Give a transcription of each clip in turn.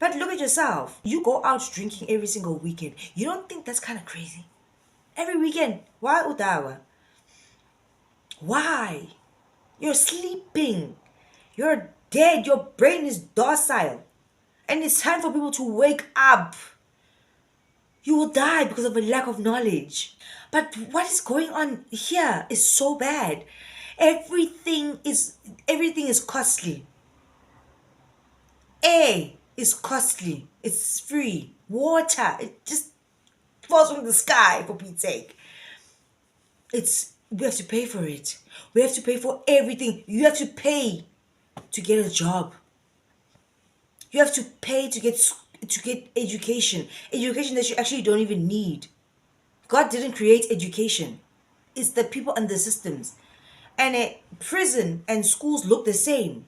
But look at yourself. You go out drinking every single weekend. You don't think that's kind of crazy? Every weekend. Why Udawa? Why? You're sleeping. You're dead. Your brain is docile. And it's time for people to wake up. You will die because of a lack of knowledge. But what is going on here is so bad. Everything is costly. Air is costly. It's free. Water, it just falls from the sky, for Pete's sake. We have to pay for it. We have to pay for everything. You have to pay to get a job. You have to pay to get education that you actually don't even need. God didn't create education. It's the people and the systems. And a prison and schools look the same.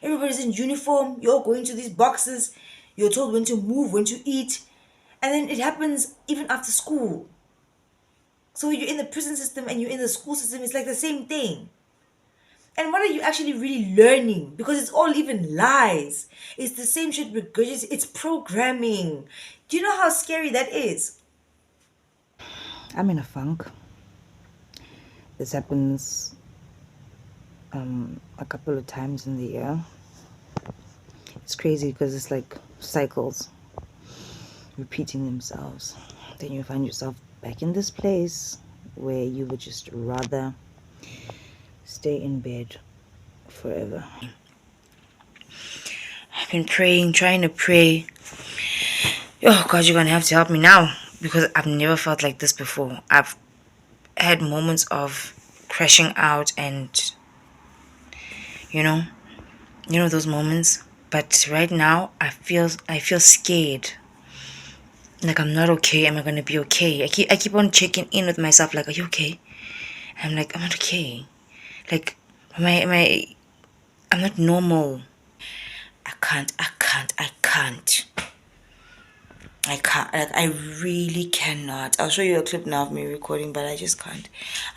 Everybody's in uniform. You're going to these boxes. You're told when to move, when to eat. And then it happens even after school. So you're in the prison system and you're in the school system. It's like the same thing. And what are you actually really learning? Because it's all even lies. It's the same shit regurgitated. It's programming. Do you know how scary that is? I'm in a funk. This happens a couple of times in the year. It's crazy because it's like cycles repeating themselves. Then you find yourself back in this place where you would just rather stay in bed forever. I've been praying, trying to pray. Oh God, you're gonna have to help me now because I've never felt like this before. I've had moments of crashing out and you know those moments. But right now I feel scared. Like I'm not okay. Am I gonna be okay? I keep on checking in with myself. Like, are you okay? I'm like, I'm not okay. Like, am I? I'm not normal. I can't. Like, I really cannot. I'll show you a clip now of me recording, but I just can't.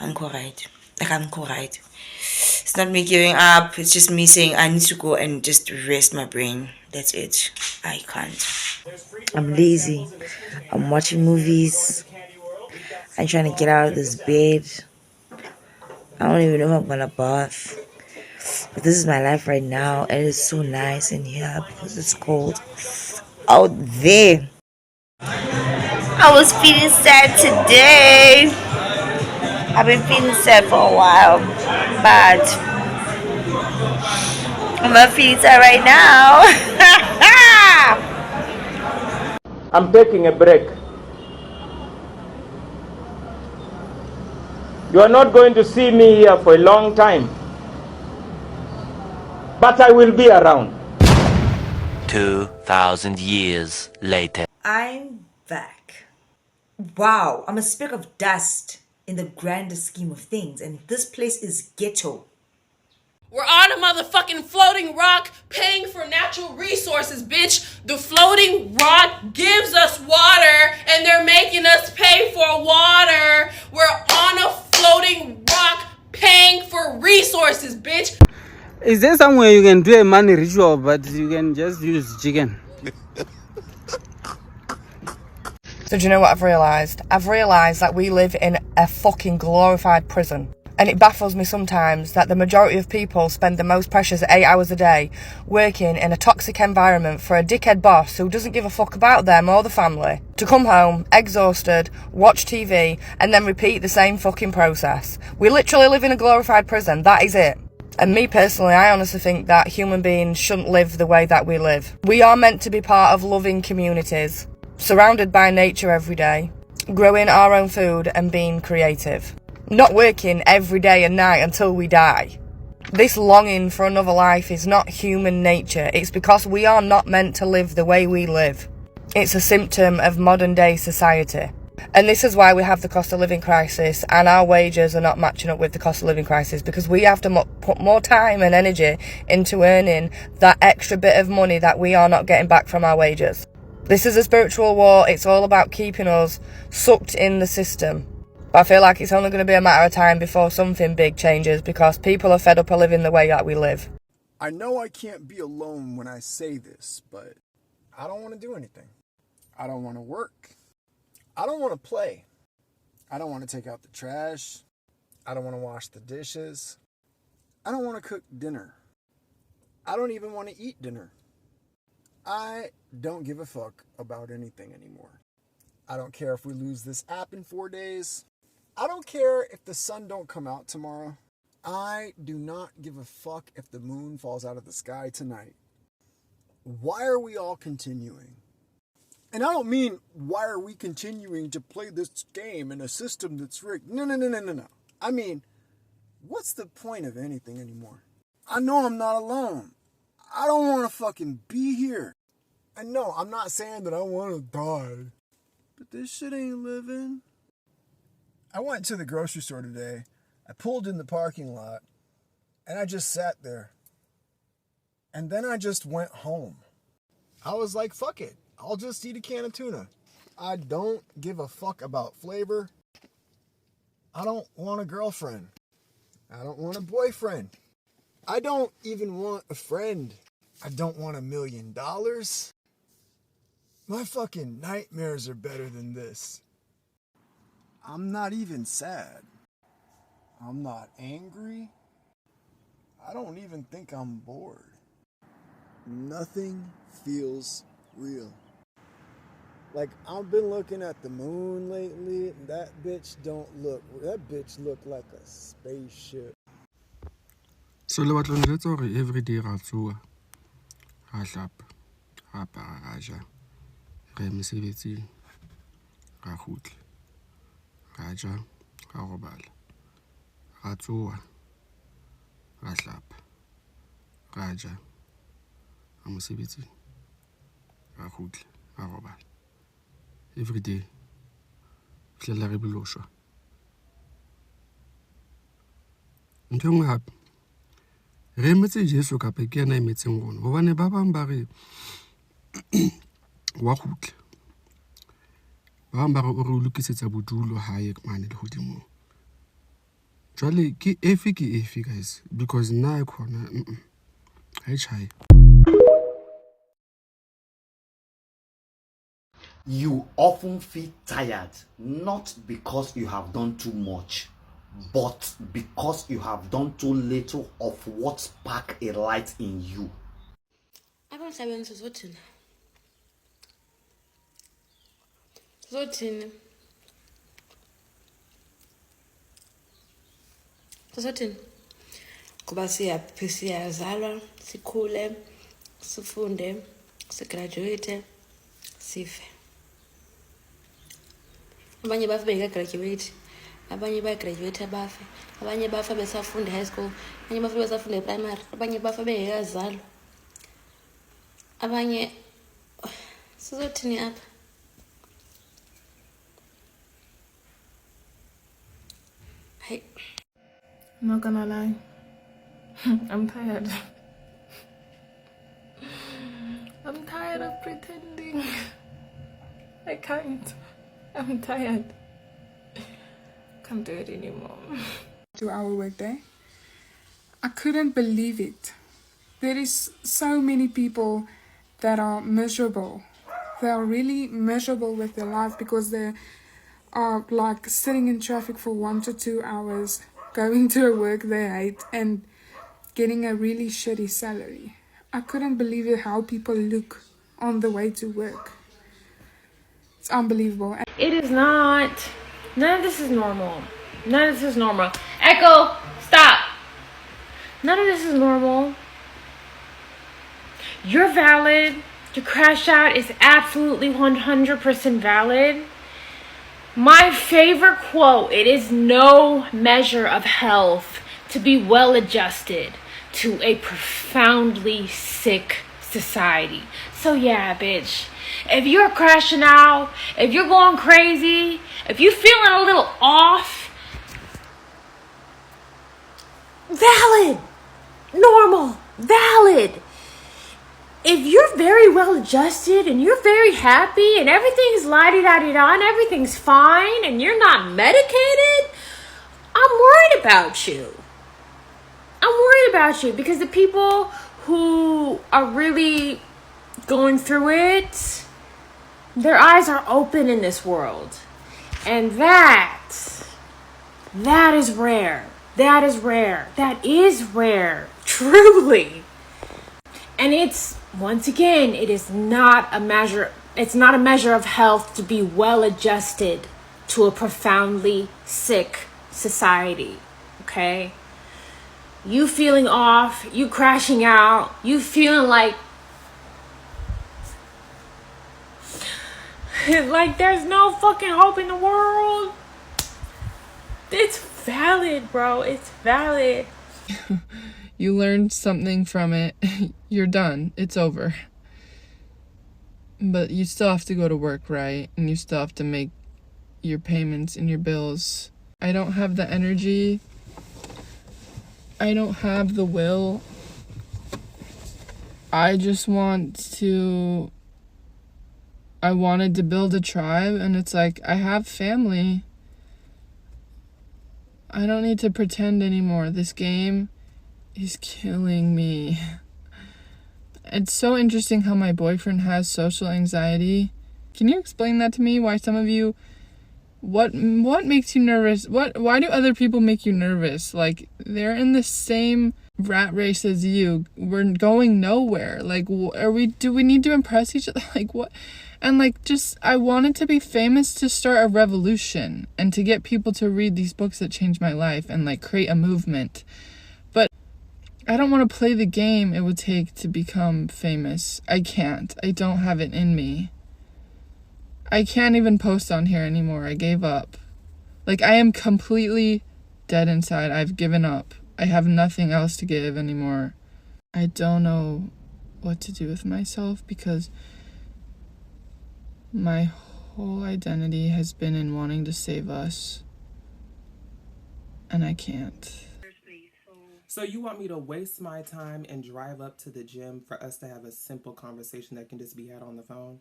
I'm alright. Like, I'm alright. It's not me giving up. It's just me saying I need to go and just rest my brain. That's it. I can't. I'm lazy. I'm watching movies. I'm trying to get out of this bed. I don't even know if I'm gonna bath. But this is my life right now, and it's so nice in here because it's cold out there. I was feeling sad today. I've been feeling sad for a while, but I'm not feeling sad right now. I'm taking a break. You are not going to see me here for a long time, but I will be around. 2,000 years later. I'm back. Wow, I'm a speck of dust in the grander scheme of things, and this place is ghetto. We're on a motherfucking floating rock paying for natural resources, bitch. The floating rock gives us water and they're making us pay for water. We're on a floating rock paying for resources, bitch. Is there somewhere you can do a money ritual, but you can just use chicken? So do you know what I've realised? I've realised that we live in a fucking glorified prison. And it baffles me sometimes that the majority of people spend the most precious 8 hours a day working in a toxic environment for a dickhead boss who doesn't give a fuck about them or the family, to come home, exhausted, watch TV, and then repeat the same fucking process. We literally live in a glorified prison, that is it. And me personally, I honestly think that human beings shouldn't live the way that we live. We are meant to be part of loving communities, surrounded by nature every day, growing our own food and being creative. Not working every day and night until we die. This longing for another life is not human nature. It's because we are not meant to live the way we live. It's a symptom of modern day society. And this is why we have the cost of living crisis, and our wages are not matching up with the cost of living crisis, because we have to put more time and energy into earning that extra bit of money that we are not getting back from our wages. This is a spiritual war. It's all about keeping us sucked in the system. But I feel like it's only going to be a matter of time before something big changes, because people are fed up of living the way that we live. I know I can't be alone when I say this, but I don't want to do anything. I don't want to work. I don't want to play. I don't want to take out the trash. I don't want to wash the dishes. I don't want to cook dinner. I don't even want to eat dinner. I don't give a fuck about anything anymore. I don't care if we lose this app in 4 days. I don't care if the sun don't come out tomorrow. I do not give a fuck if the moon falls out of the sky tonight. Why are we all continuing? And I don't mean, why are we continuing to play this game in a system that's rigged? No. I mean, what's the point of anything anymore? I know I'm not alone. I don't want to fucking be here. And no, I'm not saying that I want to die. But this shit ain't living. I went to the grocery store today. I pulled in the parking lot. And I just sat there. And then I just went home. I was like, fuck it. I'll just eat a can of tuna. I don't give a fuck about flavor. I don't want a girlfriend. I don't want a boyfriend. I don't even want a friend. I don't want $1 million. My fucking nightmares are better than this. I'm not even sad. I'm not angry. I don't even think I'm bored. Nothing feels real. Like, I've been looking at the moon lately, and that bitch look like a spaceship. So le batla njwetsa hore everyday ra tsoa ra hlapa ra apara ra ja ra ya mesebetsing ra kgutla ra ja ra robala ra tsoa ra hlapa ra ja ra mosebetsing ra kgutla ra robala everyday fihlela re biloshwa ntho engwe hape re emetse Jesu kapa ke yena emetseng rona hobane ba bang ba re wa kgutla ba bang ba re o re lokisetsa bodulo hae mane le hodimo jwale ke efe guys because nna e khona ha e chai. You often feel tired, not because you have done too much, but because you have done too little of what spark a light in you. Abamsebenzi zothini? Zothini? Zothini? Kuba siyazalwa, sikhule, sifunde, sigraduate, sife. Abanye bafe bengagraduate, abanye bagraduate abafe, abanye bafe besafunda high school, abanye bafe besafunda primary, abanye bafe bengekazalwa. Abanye sizothini apha? Hey, I'm not gonna lie. I'm tired. I'm tired of pretending. I can't. I'm tired. Can't do it anymore. 2-hour workday. I couldn't believe it. There is so many people that are miserable. They are really miserable with their life because they are like sitting in traffic for 1 to 2 hours, going to a work they hate and getting a really shitty salary. I couldn't believe it how people look on the way to work. It's unbelievable. It is not. None of this is normal. None of this is normal. Echo, stop. None of this is normal. You're valid. Your crash out is absolutely 100% valid. My favorite quote, it is no measure of health to be well adjusted to a profoundly sick society. So yeah, bitch. If you're crashing out, if you're going crazy, if you're feeling a little off, valid, normal, valid. If you're very well adjusted and you're very happy and everything's la-di-da-di-da and everything's fine and you're not medicated, I'm worried about you. I'm worried about you because the people who are really going through it, their eyes are open in this world. And that is rare. That is rare. That is rare. Truly. And it's, once again, it's not a measure of health to be well adjusted to a profoundly sick society. Okay? You feeling off, you crashing out, you feeling like there's no fucking hope in the world. It's valid, bro. It's valid. You learned something from it. You're done. It's over. But you still have to go to work, right? And you still have to make your payments and your bills. I don't have the energy. I don't have the will. I wanted to build a tribe, and it's like, I have family. I don't need to pretend anymore. This game is killing me. It's so interesting how my boyfriend has social anxiety. Can you explain that to me? Why some of you, what makes you nervous? Why do other people make you nervous? Like, they're in the same rat race as you. We're going nowhere. Like, do we need to impress each other? Like, what? And I wanted to be famous to start a revolution and to get people to read these books that changed my life and create a movement. But I don't want to play the game it would take to become famous. I can't. I don't have it in me. I can't even post on here anymore. I gave up. I am completely dead inside. I've given up. I have nothing else to give anymore. I don't know what to do with myself because my whole identity has been in wanting to save us. And I can't. So you want me to waste my time and drive up to the gym for us to have a simple conversation that can just be had on the phone?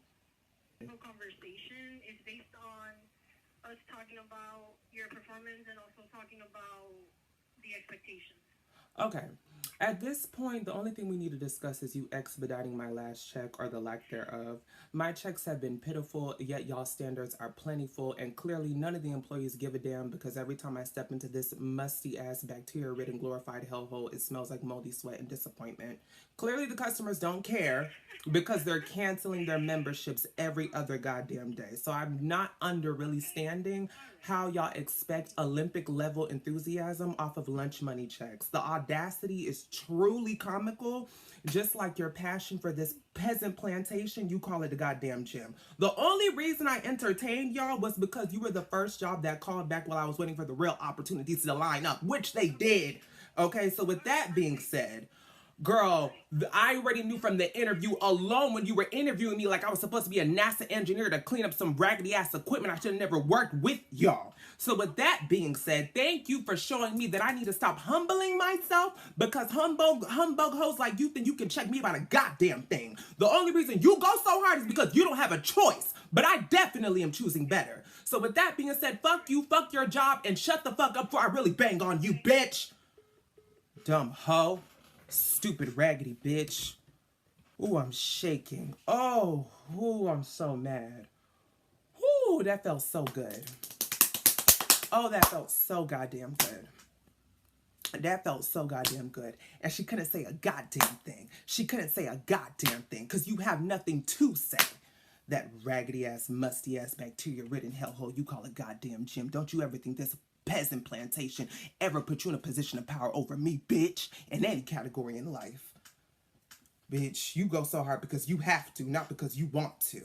Simple conversation is based on us talking about your performance and also talking about the expectations. Okay. At this point, the only thing we need to discuss is you expediting my last check or the lack thereof. My checks have been pitiful, yet y'all standards are plentiful, and clearly none of the employees give a damn because every time I step into this musty-ass, bacteria-ridden, glorified hellhole, it smells like moldy sweat and disappointment. Clearly the customers don't care because they're canceling their memberships every other goddamn day. So I'm not understanding how y'all expect Olympic-level enthusiasm off of lunch money checks. The audacity is truly comical, just like your passion for this peasant plantation, you call it a goddamn gym. The only reason I entertained y'all was because you were the first job that called back while I was waiting for the real opportunities to line up, which they did. Okay, so with that being said, girl, I already knew from the interview alone when you were interviewing me like I was supposed to be a NASA engineer to clean up some raggedy ass equipment. I should have never worked with y'all. So with that being said, thank you for showing me that I need to stop humbling myself because humbug hoes like you think you can check me about a goddamn thing. The only reason you go so hard is because you don't have a choice. But I definitely am choosing better. So with that being said, fuck you, fuck your job, and shut the fuck up before I really bang on you, bitch. Dumb hoe. Stupid raggedy bitch. Ooh, I'm shaking. Oh, ooh, I'm so mad. Ooh, that felt so good. Oh, that felt so goddamn good. That felt so goddamn good. And she couldn't say a goddamn thing. She couldn't say a goddamn thing because you have nothing to say. That raggedy ass, musty ass, bacteria-ridden hellhole you call a goddamn gym. Don't you ever think this peasant plantation ever put you in a position of power over me, bitch, in any category in life. Bitch, you go so hard because you have to, not because you want to.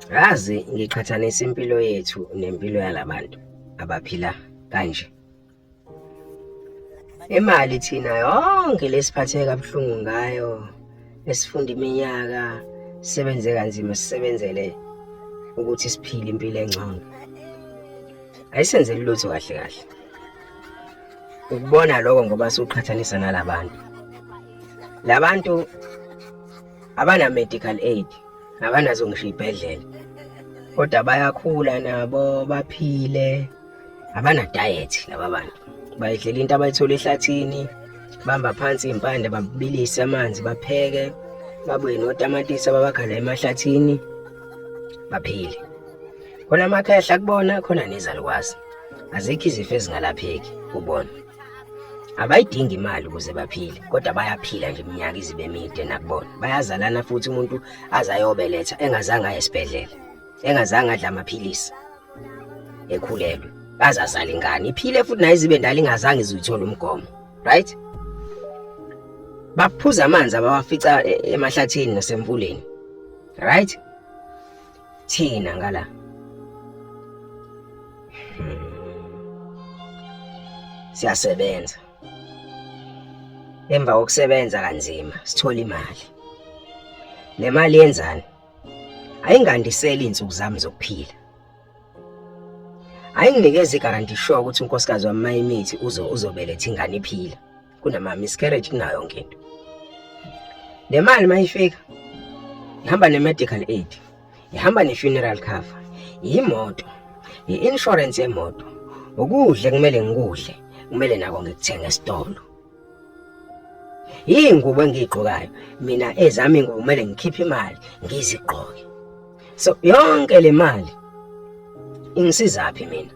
Yazi ngiqhathanisa impilo yethu nempilo yalabantu abaphila kanje. Imali thina yonke lesiphathe kabuhlungu ngayo, esifunda iminyaka, sisebenze kanzima sisebenzele ukuthi siphile impilo engcono. Ayisenzeli lutho kahle kahle. Ukubona lokho ngoba suqhathanisa nalabantu. Labantu abana medical aid, abanazo ngisho ibhedlela. Kodwa bayakhula nabo, baphile, abana diet laba bantu. Bayidlela into abayithola ehlathini, bamba phansi impande, babilise amanzi, bapheke, babuye notamatisi ababakhala emahlathini baphile. Khona amakhehla kubona, khona nezalukwazi. Azikho izifo ezingalapheki ubona. Abayidingi imali ukuze baphile, kodwa bayaphila nje iminyaka izibe emide nakubona. Bayazalana futhi umuntu azayobeletha engazange aye esibhedlela, engazange adla amaphilisi, ekhulelwe. Bazazala ingane iphile futhi nayo izibe ndala ingazange izuyithola umgomo, right? Baphuza amanzi abawafica emahlathini nasemfuleni, right? Thina ngala siyasebenza. Emva kokusebenza kanzima sithola imali. Le mali yenzani? Ayingandiseli insuku zami zokuphila. Ayinginikeza igaranti sure ukuthi unkosikazi wami mayimithi uzobeletha ingane iphila. Kunama miscarriage kunayo yonke into. Le mali mayifika ihamba ne-medical aid, ihamba ne-funeral cover, imoto, i-insurance yemoto, ukudle kumele ngikudle, kumele nako ngikuthenga esitolo. Ingubo engiyigqokayo mina ezami ingubo kumele ngikhiphe imali ngizigqoke. So yonke le mali ingisizaphi mina?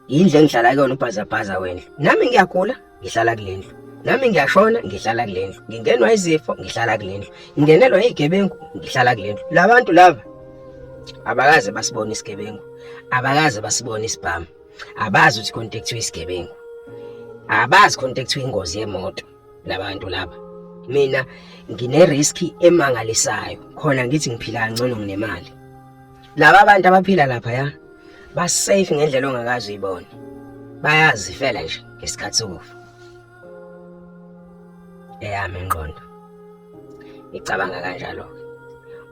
Indle engihlala kuyona ubhazabhaza wendlu. Nami ngiyagula ngihlala kulendlu. Nami ngiyashona ngihlala kulendlu. Ngingenwa izifo ngihlala kulendlu. Ngingenelwa izigebengu ngihlala kulendlu. Labantu laba abakaze basibona isigebengu, abakaze basibona isibhamu, abazi ukuthi contactwe isigebengu, abazi contactwe ingozi yemoto. Labantu laba mina ngine-risk emangalisayo, khona ngithi ngiphila kancane nginemali. Laba abantu abaphila lapha ya basafe ngendlela ongakazi uyibone, bayazifela nje ngesikhathi sokufa. Eyami ingqondo icabanga kanjalo.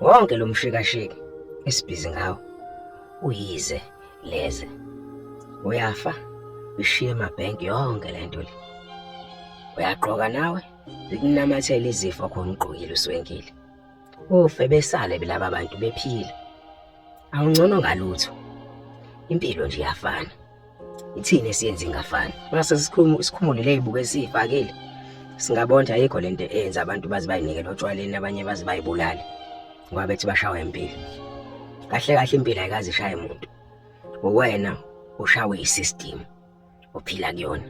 Wonke lo mshikashiki esibhizi ngawo uyize leze, uyafa ushiye amabhenki yonke lento le. Uyaqoka nawe zikunamathela izifo khona ugqokile uswenkile, ufe besale belaba abantu bephila. Awungcono ngalutho, impilo nje iyafana. Ithini esiyenza ingafani? Mase sikhumulile izibuko esifakile, singabona ayikho lento eyenza abantu bazi bayinikele otshwaleni, abanye bazi bayibulale ngoba bethi bashawa impilo. Kahle kahle impilo ayikazi ishaya umuntu, wena ushawe isystem uphila kuyona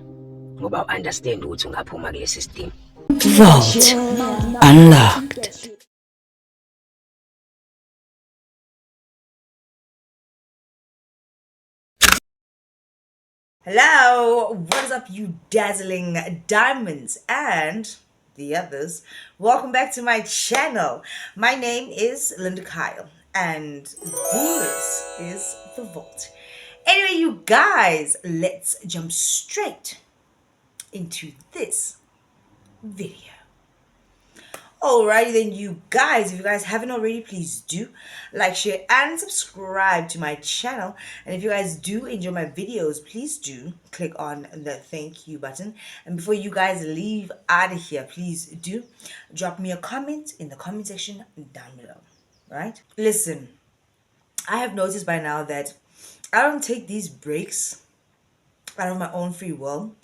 ngoba u-understand ukuthi ungaphuma kule system. Vault Unlocked. Hello, what is up, you dazzling diamonds and the others? Welcome back to my channel. My name is Linda Kyle, and this is The Vault. Anyway, you guys, let's jump straight into this video. Alrighty then, you guys, if you guys haven't already, please do like, share, and subscribe to my channel. And if you guys do enjoy my videos, please do click on the thank you button. And before you guys leave out of here, please do drop me a comment in the comment section down below. Right? Listen, I have noticed by now that I don't take these breaks out of my own free will.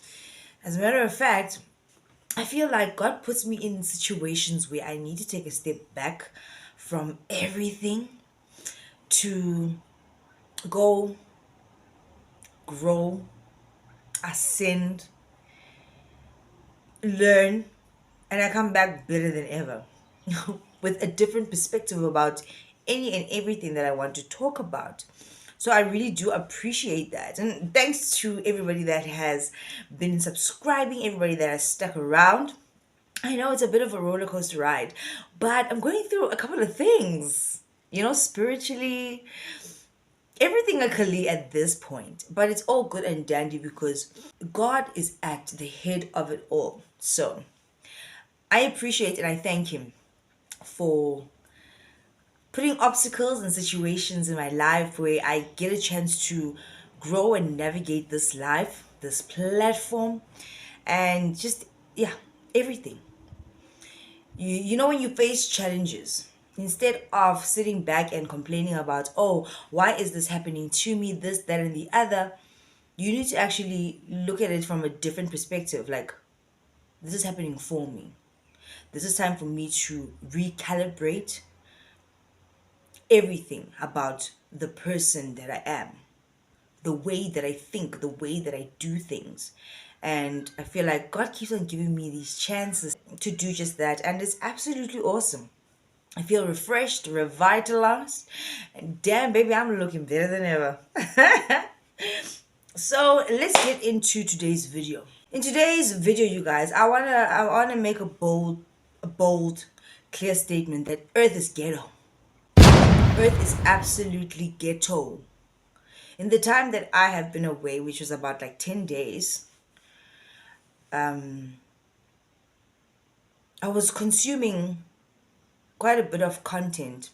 As a matter of fact, I feel like God puts me in situations where I need to take a step back from everything to go, grow, ascend, learn, and I come back better than ever with a different perspective about any and everything that I want to talk about. So I really do appreciate that. And thanks to everybody that has been subscribing, everybody that has stuck around. I know it's a bit of a roller coaster ride, but I'm going through a couple of things, you know, spiritually, everything locally at this point. But it's all good and dandy because God is at the head of it all. So I appreciate and I thank Him for putting obstacles and situations in my life where I get a chance to grow and navigate this life, this platform, and just, yeah, everything. You know, when you face challenges, instead of sitting back and complaining about, oh, why is this happening to me, this, that, and the other, you need to actually look at it from a different perspective. Like, this is happening for me. This is time for me to recalibrate everything about the person that I am, the way that I think, the way that I do things. And I feel like God keeps on giving me these chances to do just that. And it's absolutely awesome. I feel refreshed, revitalized, and damn, baby, I'm looking better than ever. So let's get into today's video. In today's video, you guys, I wanna make a bold, clear statement that Earth is ghetto. Earth is absolutely ghetto. In the time that I have been away, which was about like 10 days, I was consuming quite a bit of content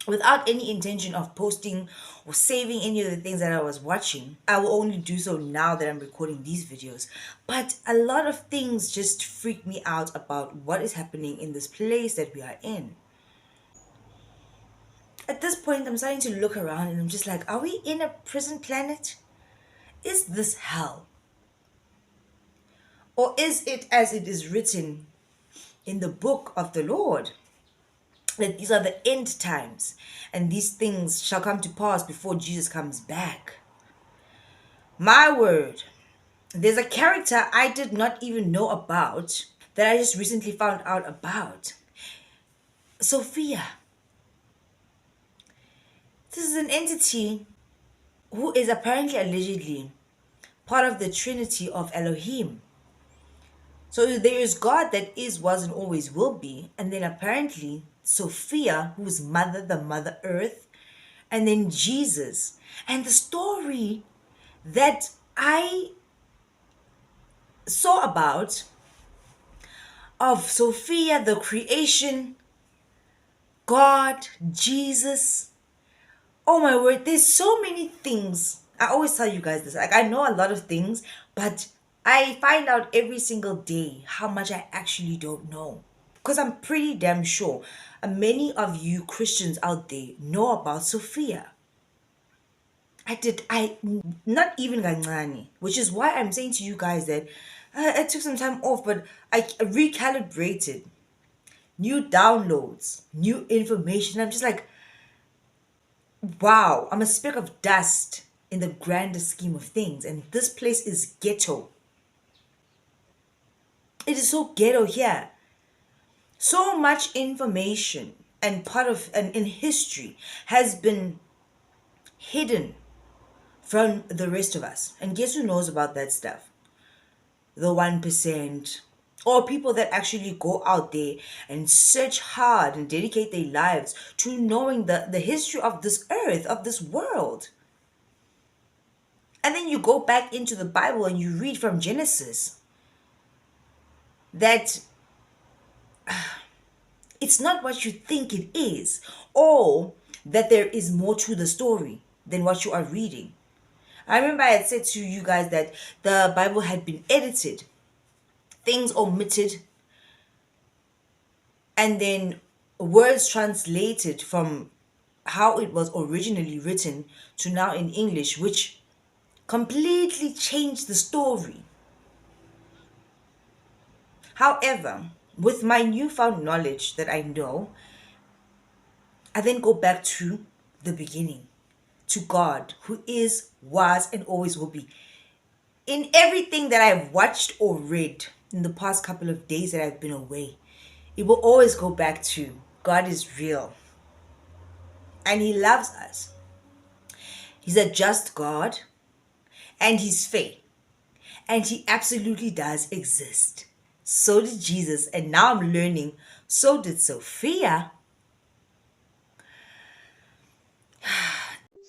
without any intention of posting or saving any of the things that I was watching. I will only do so now that I'm recording these videos. But a lot of things just freak me out about what is happening in this place that we are in. At this point, I'm starting to look around and I'm just like, are we in a prison planet? Is this hell? Or is it as it is written in the book of the Lord, that these are the end times and these things shall come to pass before Jesus comes back? My word, there's a character I did not even know about that I just recently found out about. Sophia. This is an entity who is apparently, allegedly, part of the Trinity of Elohim. So there is God that is, was, and always will be. And then apparently Sophia, who's mother, the Mother Earth. And then Jesus. And the story that I saw about of Sophia, the creation, God, Jesus. Oh my word, there's so many things. I always tell you guys this. Like, I know a lot of things, but I find out every single day how much I actually don't know. Because I'm pretty damn sure many of you Christians out there know about Sophia. Not even kancane, which is why I'm saying to you guys that I took some time off, but I recalibrated. New downloads, new information. I'm just like, wow, I'm a speck of dust in the grander scheme of things. And this place is ghetto. It is so ghetto here. So much information and part of and in history has been hidden from the rest of us. And guess who knows about that stuff? The 1%. Or people that actually go out there and search hard and dedicate their lives to knowing the history of this earth, of this world. And then you go back into the Bible and you read from Genesis that it's not what you think it is, or that there is more to the story than what you are reading. I remember I had said to you guys that the Bible had been edited, things omitted, and then words translated from how it was originally written to now in English, which completely changed the story. However, with my newfound knowledge that I know, I then go back to the beginning, to God, who is, was, and always will be. In everything that I've watched or read in the past couple of days that I've been away, it will always go back to God is real. And He loves us. He's a just God. And He's fair. And He absolutely does exist. So did Jesus. And now I'm learning, so did Sophia.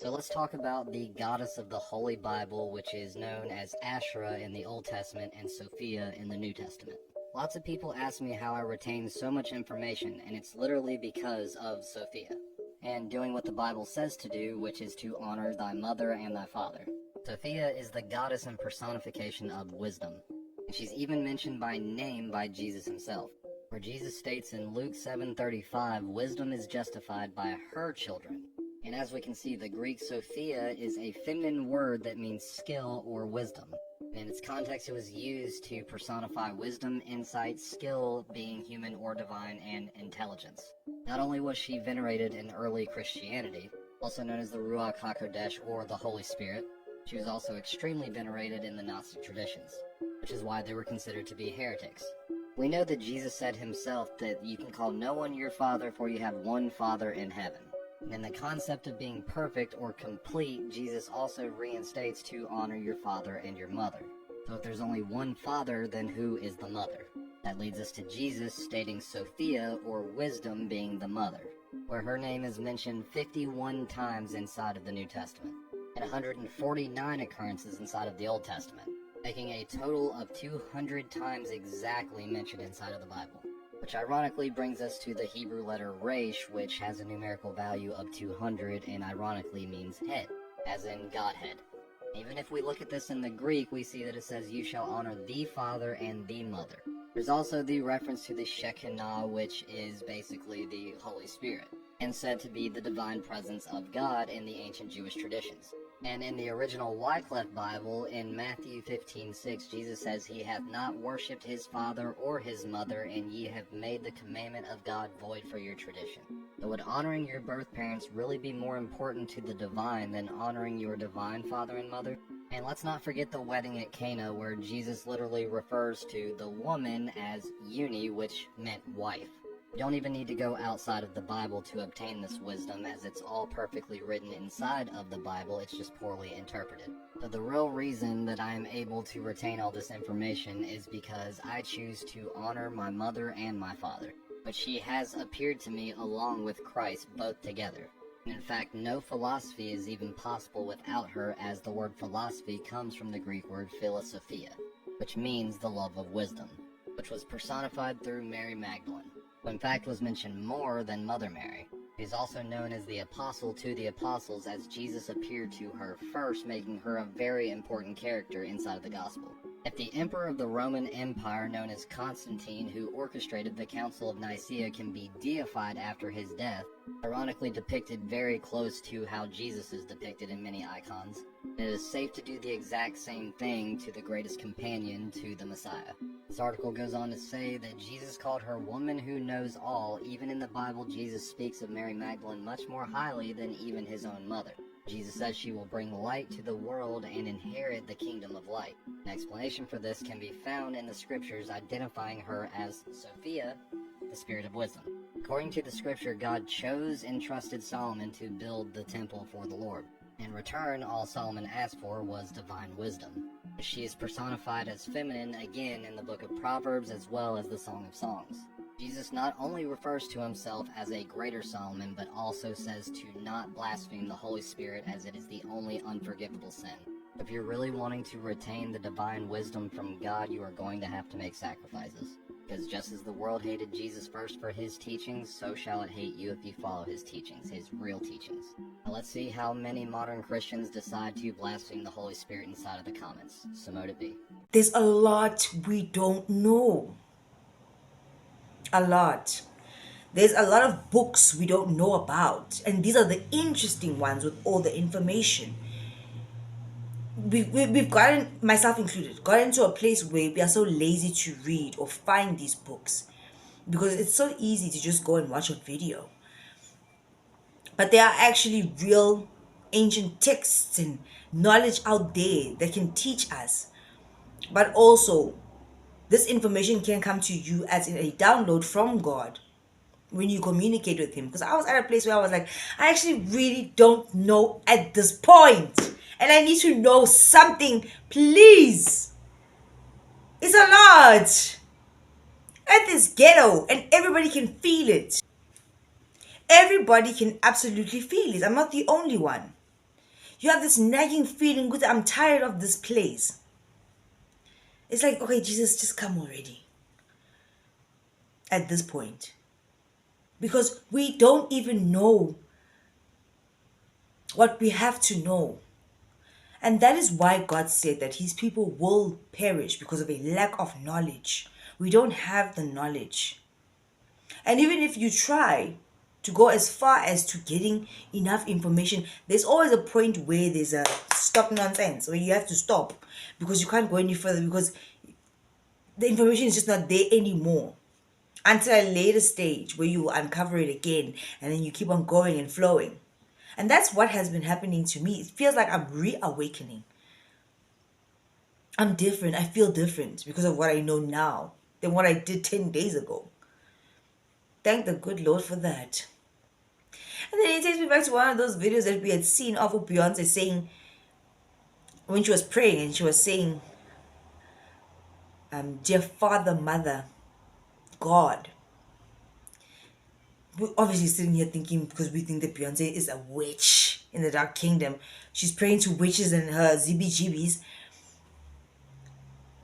So let's talk about the goddess of the Holy Bible, which is known as Asherah in the Old Testament and Sophia in the New Testament. Lots of people ask me how I retain so much information, and it's literally because of Sophia, and doing what the Bible says to do, which is to honor thy mother and thy father. Sophia is the goddess and personification of wisdom, and she's even mentioned by name by Jesus himself, where Jesus states in Luke 7:35, wisdom is justified by her children. And as we can see, the Greek Sophia is a feminine word that means skill or wisdom. In its context, it was used to personify wisdom, insight, skill, being human or divine, and intelligence. Not only was she venerated in early Christianity, also known as the Ruach HaKodesh or the Holy Spirit, she was also extremely venerated in the Gnostic traditions, which is why they were considered to be heretics. We know that Jesus said himself that you can call no one your father, for you have one Father in heaven. And in the concept of being perfect or complete, Jesus also reinstates to honor your father and your mother. So if there's only one father, then who is the mother? That leads us to Jesus stating Sophia, or wisdom, being the mother, where her name is mentioned 51 times inside of the New Testament, and 149 occurrences inside of the Old Testament, making a total of 200 times exactly mentioned inside of the Bible. Which ironically brings us to the Hebrew letter Resh, which has a numerical value of 200 and ironically means head, as in Godhead. Even if we look at this in the Greek, we see that it says, you shall honor the father and the mother. There's also the reference to the Shekinah, which is basically the Holy Spirit, and said to be the divine presence of God in the ancient Jewish traditions. And in the original Wycliffe Bible, in Matthew 15:6, Jesus says, he hath not worshipped his father or his mother, and ye have made the commandment of God void for your tradition. So would honoring your birth parents really be more important to the divine than honoring your divine father and mother? And let's not forget the wedding at Cana, where Jesus literally refers to the woman as Uni, which meant wife. You don't even need to go outside of the Bible to obtain this wisdom, as it's all perfectly written inside of the Bible, it's just poorly interpreted. So the real reason that I am able to retain all this information is because I choose to honor my mother and my father, but she has appeared to me along with Christ, both together. And in fact, no philosophy is even possible without her, as the word philosophy comes from the Greek word philosophia, which means the love of wisdom, which was personified through Mary Magdalene, who in fact was mentioned more than Mother Mary. She is also known as the Apostle to the Apostles, as Jesus appeared to her first, making her a very important character inside of the Gospel. If the Emperor of the Roman Empire, known as Constantine, who orchestrated the Council of Nicaea, can be deified after his death, ironically depicted very close to how Jesus is depicted in many icons, it is safe to do the exact same thing to the greatest companion to the Messiah. This article goes on to say that Jesus called her woman who knows all. Even in the Bible, Jesus speaks of Mary Magdalene much more highly than even his own mother. Jesus says she will bring light to the world and inherit the kingdom of light. An explanation for this can be found in the scriptures, identifying her as Sophia, the spirit of wisdom. According to the scripture, God chose and trusted Solomon to build the temple for the Lord. In return, all Solomon asked for was divine wisdom. She is personified as feminine again in the book of Proverbs as well as the Song of Songs. Jesus not only refers to himself as a greater Solomon, but also says to not blaspheme the Holy Spirit, as it is the only unforgivable sin. If you're really wanting to retain the divine wisdom from God, you are going to have to make sacrifices. Because just as the world hated Jesus first for his teachings, so shall it hate you if you follow his teachings, his real teachings. Now let's see how many modern Christians decide to blaspheme the Holy Spirit inside of the comments. So mote it be. There's a lot we don't know. A lot. There's a lot of books we don't know about, and these are the interesting ones with all the information. We've gotten, myself included, gotten to a place where we are so lazy to read or find these books because it's so easy to just go and watch a video. But there are actually real ancient texts and knowledge out there that can teach us. But also, this information can come to you as in a download from God when you communicate with him. Because I was at a place where I was like, I actually really don't know at this point. And I need to know something, please. It's a lot. Earth is ghetto and everybody can feel it. Everybody can absolutely feel it. I'm not the only one. You have this nagging feeling with, I'm tired of this place. It's like, okay, Jesus, just come already. At this point. Because we don't even know what we have to know. And that is why God said that his people will perish because of a lack of knowledge. We don't have the knowledge. And even if you try to go as far as to getting enough information. There's always a point where there's a stop nonsense, where you have to stop because you can't go any further because the information is just not there anymore until a later stage where you uncover it again and then you keep on going and flowing. And that's what has been happening to me. It feels like I'm reawakening. I'm different. I feel different because of what I know now than what I did 10 days ago. Thank the good Lord for that. And then it takes me back to one of those videos that we had seen of Beyonce saying, when she was praying and she was saying, dear Father, Mother, God. We're obviously sitting here thinking, because we think that Beyonce is a witch in the Dark Kingdom, she's praying to witches and her ZBGBs.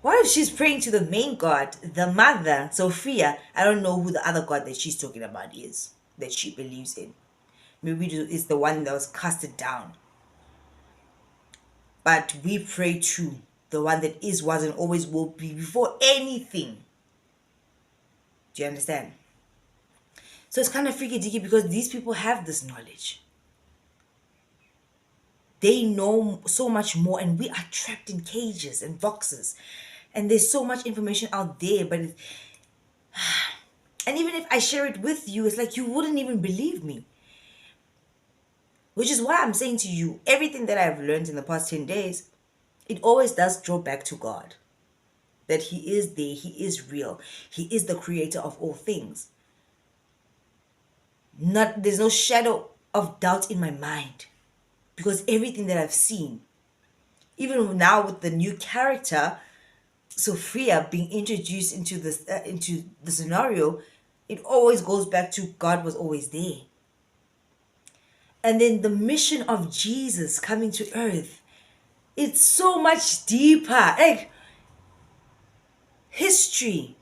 What if she's praying to the main god, the mother, Sophia? I don't know who the other god that she's talking about is, that she believes in. Maybe it's the one that was casted down. But we pray to the one that is, was, and always will be before anything. Do you understand? So it's kind of freaky dicky because these people have this knowledge. They know so much more, and we are trapped in cages and boxes. And there's so much information out there, but and even if I share it with you, it's like you wouldn't even believe me. Which is why I'm saying to you, everything that I've learned in the past 10 days, it always does draw back to God. That He is there, He is real, He is the creator of all things. There's no shadow of doubt in my mind, because everything that I've seen, even now with the new character Sophia being introduced into the scenario, it always goes back to God was always there. And then the mission of Jesus coming to earth, it's so much deeper. Like history,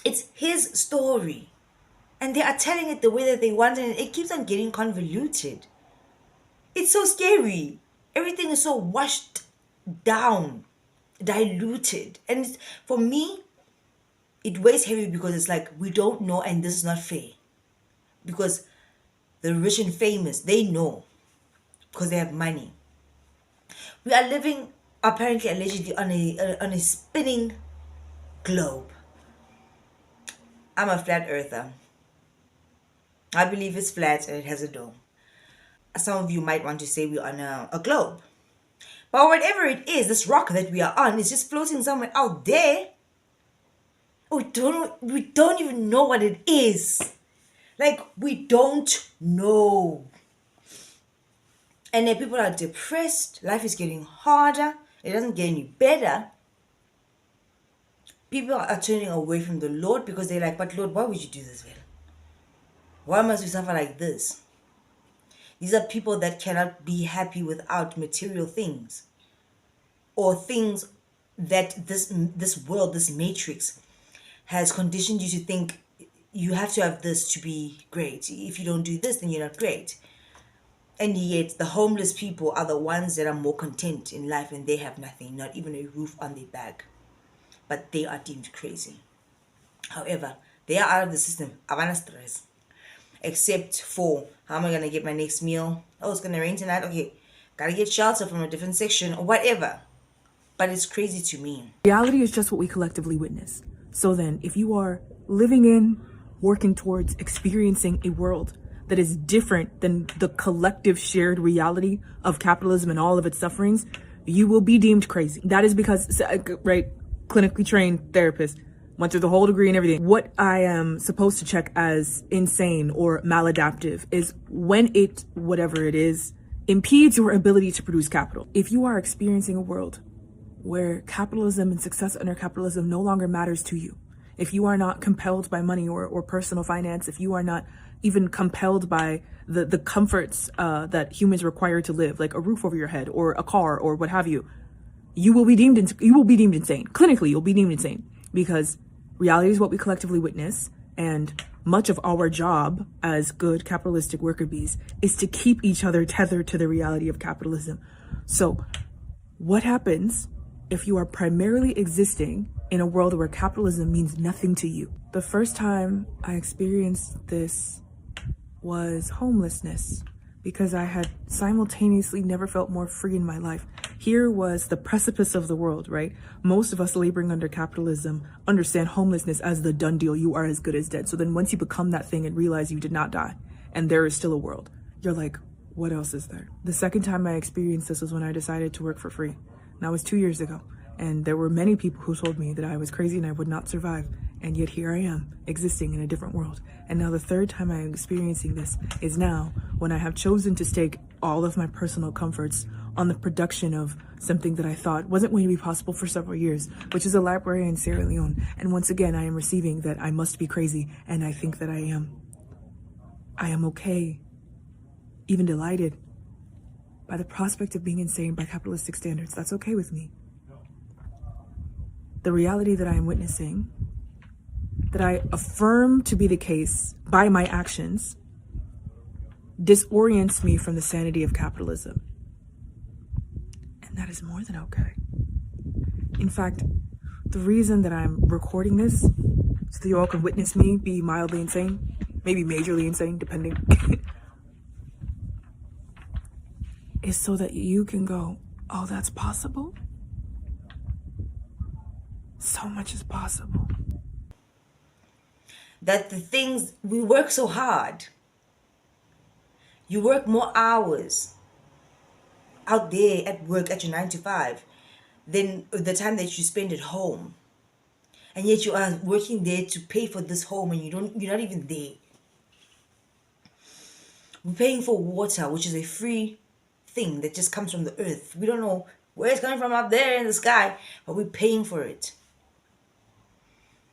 it's His story, and they are telling it the way that they want, and it keeps on getting convoluted. It's so scary. Everything is so washed down, diluted, and for me it weighs heavy because it's like we don't know, and this is not fair, because the rich and famous, they know because they have money. We are living apparently allegedly on a spinning globe. I'm a flat earther. I believe it's flat and it has a dome. Some of you might want to say we're on a globe. But whatever it is, this rock that we are on is just floating somewhere out there. We don't even know what it is. Like, we don't know. And then people are depressed. Life is getting harder. It doesn't get any better. People are turning away from the Lord because they're like, but Lord, why would you do this, man? Why must we suffer like this? These are people that cannot be happy without material things, or things that this world, this matrix, has conditioned you to think you have to have this to be great. If you don't do this, then you're not great. And yet the homeless people are the ones that are more content in life, and they have nothing, not even a roof on their back. But they are deemed crazy. However, they are out of the system. Havana stress. Except for, how am I going to get my next meal? Oh, it's going to rain tonight. Okay, got to get shelter from a different section or whatever. But it's crazy to me. Reality is just what we collectively witness. So then, if you are living in, working towards, experiencing a world that is different than the collective shared reality of capitalism and all of its sufferings, you will be deemed crazy. That is because, right, clinically trained therapist, went through the whole degree and everything. What I am supposed to check as insane or maladaptive is when it, whatever it is, impedes your ability to produce capital. If you are experiencing a world where capitalism and success under capitalism no longer matters to you, if you are not compelled by money or personal finance, if you are not even compelled by the comforts that humans require to live, like a roof over your head or a car or what have you, you will be deemed insane. Clinically, you'll be deemed insane, because reality is what we collectively witness, and much of our job as good capitalistic worker bees is to keep each other tethered to the reality of capitalism. So what happens if you are primarily existing in a world where capitalism means nothing to you? The first time I experienced this was homelessness, because I had simultaneously never felt more free in my life. Here was the precipice of the world, right? Most of us laboring under capitalism understand homelessness as the done deal. You are as good as dead. So then once you become that thing and realize you did not die and there is still a world, you're like, what else is there? The second time I experienced this was when I decided to work for free. And that was 2 years ago. And there were many people who told me that I was crazy and I would not survive. And yet here I am, existing in a different world. And now the third time I am experiencing this is now, when I have chosen to stake all of my personal comforts on the production of something that I thought wasn't going to be possible for several years, which is a library in Sierra Leone. And once again, I am receiving that I must be crazy, and I think that I am. I am okay, even delighted by the prospect of being insane by capitalistic standards. That's okay with me. The reality that I am witnessing, that I affirm to be the case by my actions, disorients me from the sanity of capitalism. And that is more than okay. In fact, the reason that I'm recording this, so that you all can witness me be mildly insane, maybe majorly insane, depending, is so that you can go, oh, that's possible? So much is possible. That the things, we work so hard. You work more hours out there at work at your 9 to 5 than the time that you spend at home. And yet you are working there to pay for this home and you're not even there. We're paying for water, which is a free thing that just comes from the earth. We don't know where it's coming from up there in the sky, but we're paying for it.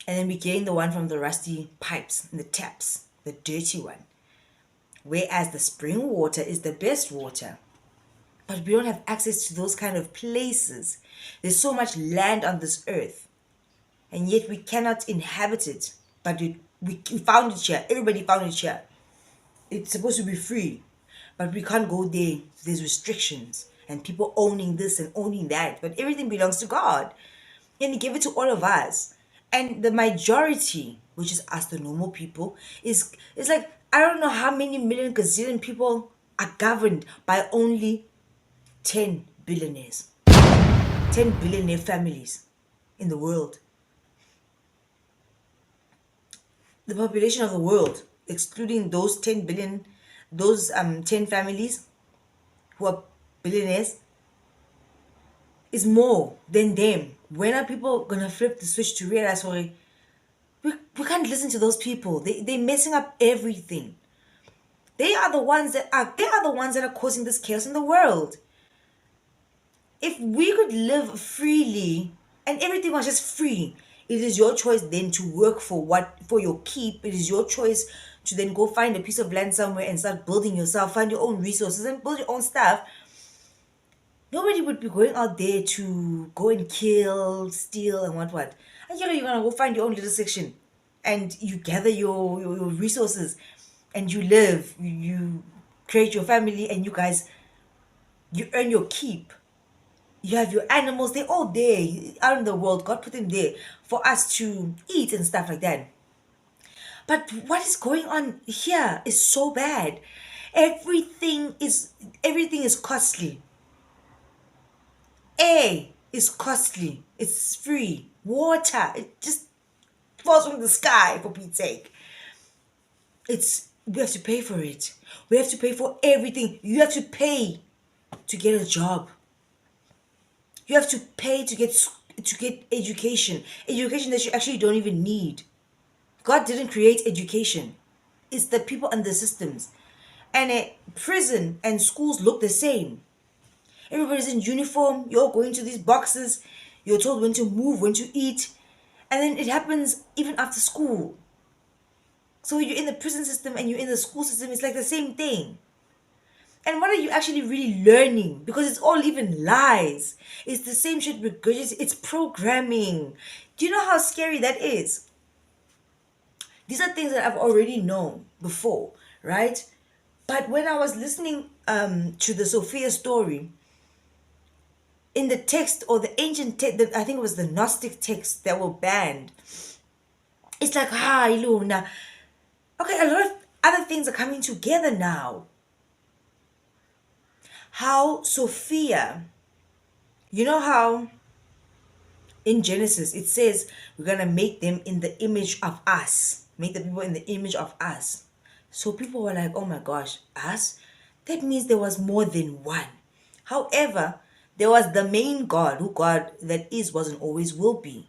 And then we're getting the one from the rusty pipes and the taps, the dirty one. Whereas the spring water is the best water. But we don't have access to those kind of places. There's so much land on this earth. And yet we cannot inhabit it. But we found it here. Everybody found it here. It's supposed to be free. But we can't go there. There's restrictions. And people owning this and owning that. But everything belongs to God. And He gave it to all of us. And the majority, which is us, the normal people, is like, I don't know how many million gazillion people are governed by only 10 billionaires. 10 billionaire families in the world. The population of the world, excluding those 10 billion, those 10 families who are billionaires, is more than them. When are people gonna flip the switch to realize, sorry, we can't listen to those people. They're messing up everything. They are the ones that are causing this chaos in the world. If we could live freely and everything was just free, it is your choice then to work for your keep. It is your choice to then go find a piece of land somewhere and start building yourself, find your own resources and build your own stuff. Nobody would be going out there to go and kill, steal, and what. And you're gonna go find your own little section, and you gather your resources, and you live, you create your family, and you guys, you earn your keep. You have your animals; they're all there out in the world. God put them there for us to eat and stuff like that. But what is going on here is so bad. Everything is costly. Air is costly. It's free. Water, it just falls from the sky, for Pete's sake. We have to pay for it. We have to pay for everything. You have to pay to get a job. You have to pay to get education. Education that you actually don't even need. God didn't create education. It's the people and the systems. And a prison and schools look the same. Everybody's in uniform. You're going to these boxes. You're told when to move, when to eat. And then it happens even after school. So you're in the prison system and you're in the school system. It's like the same thing. And what are you actually really learning? Because it's all even lies. It's the same shit regurgitated. It's programming. Do you know how scary that is? These are things that I've already known before, right? But when I was listening to the Sophia story, in the text or the ancient text, I think it was the Gnostic texts that were banned. It's like, Iluna. Okay, other things are coming together now. How Sophia, you know how in Genesis it says we're gonna make them in the image of us, make the people in the image of us. So people were like, oh my gosh, us? That means there was more than one. However, there was the main God, who God that is, wasn't, always will be.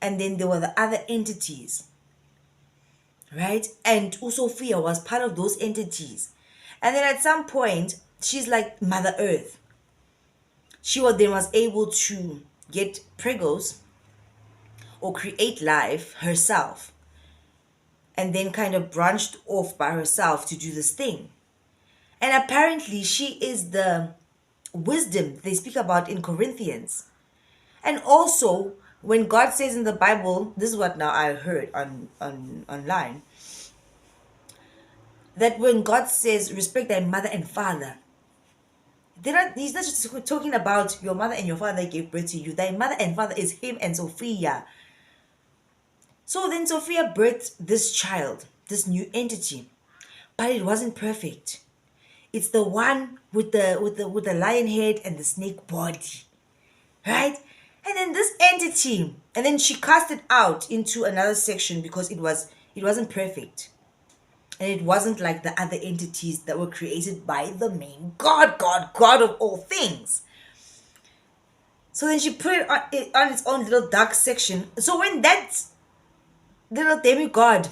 And then there were the other entities, right? And Sophia was part of those entities. And then at some point, she's like Mother Earth. She was able to get pregos or create life herself, and then kind of branched off by herself to do this thing. And apparently she is the wisdom they speak about in Corinthians. And also, when God says in the Bible, this is what now I heard online, that when God says respect thy mother and father, he's not just talking about your mother and your father gave birth to you. Thy mother and father is him and Sophia. So then Sophia birthed this child, this new entity, but it wasn't perfect. It's the one with the lion head and the snake body, right? And then this entity, and then she cast it out into another section because it wasn't perfect, and it wasn't like the other entities that were created by the main God of all things. So then she put it on its own little dark section. So when that little demigod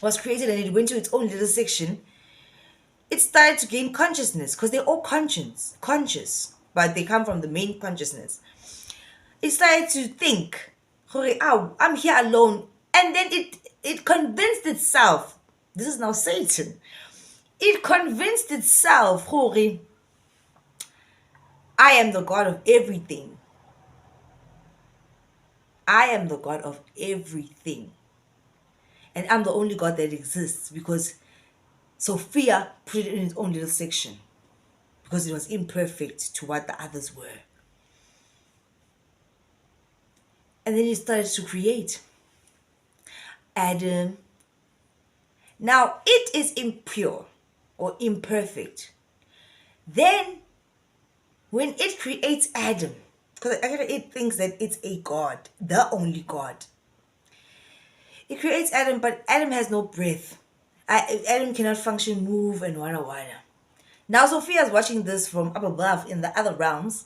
was created and it went to its own little section, it started to gain consciousness, because they're all conscious, but they come from the main consciousness. It started to think, I'm here alone. And then it convinced itself, this is now Satan, it convinced itself, I am the God of everything. I am the God of everything. And I'm the only God that exists, because Sophia put it in its own little section because it was imperfect to what the others were. And then he started to create Adam. Now it is impure or imperfect. Then when it creates Adam, because actually it thinks that it's a God, the only God. It creates Adam, but Adam has no breath. Adam cannot function, move, and wada. Now Sophia is watching this from up above in the other realms,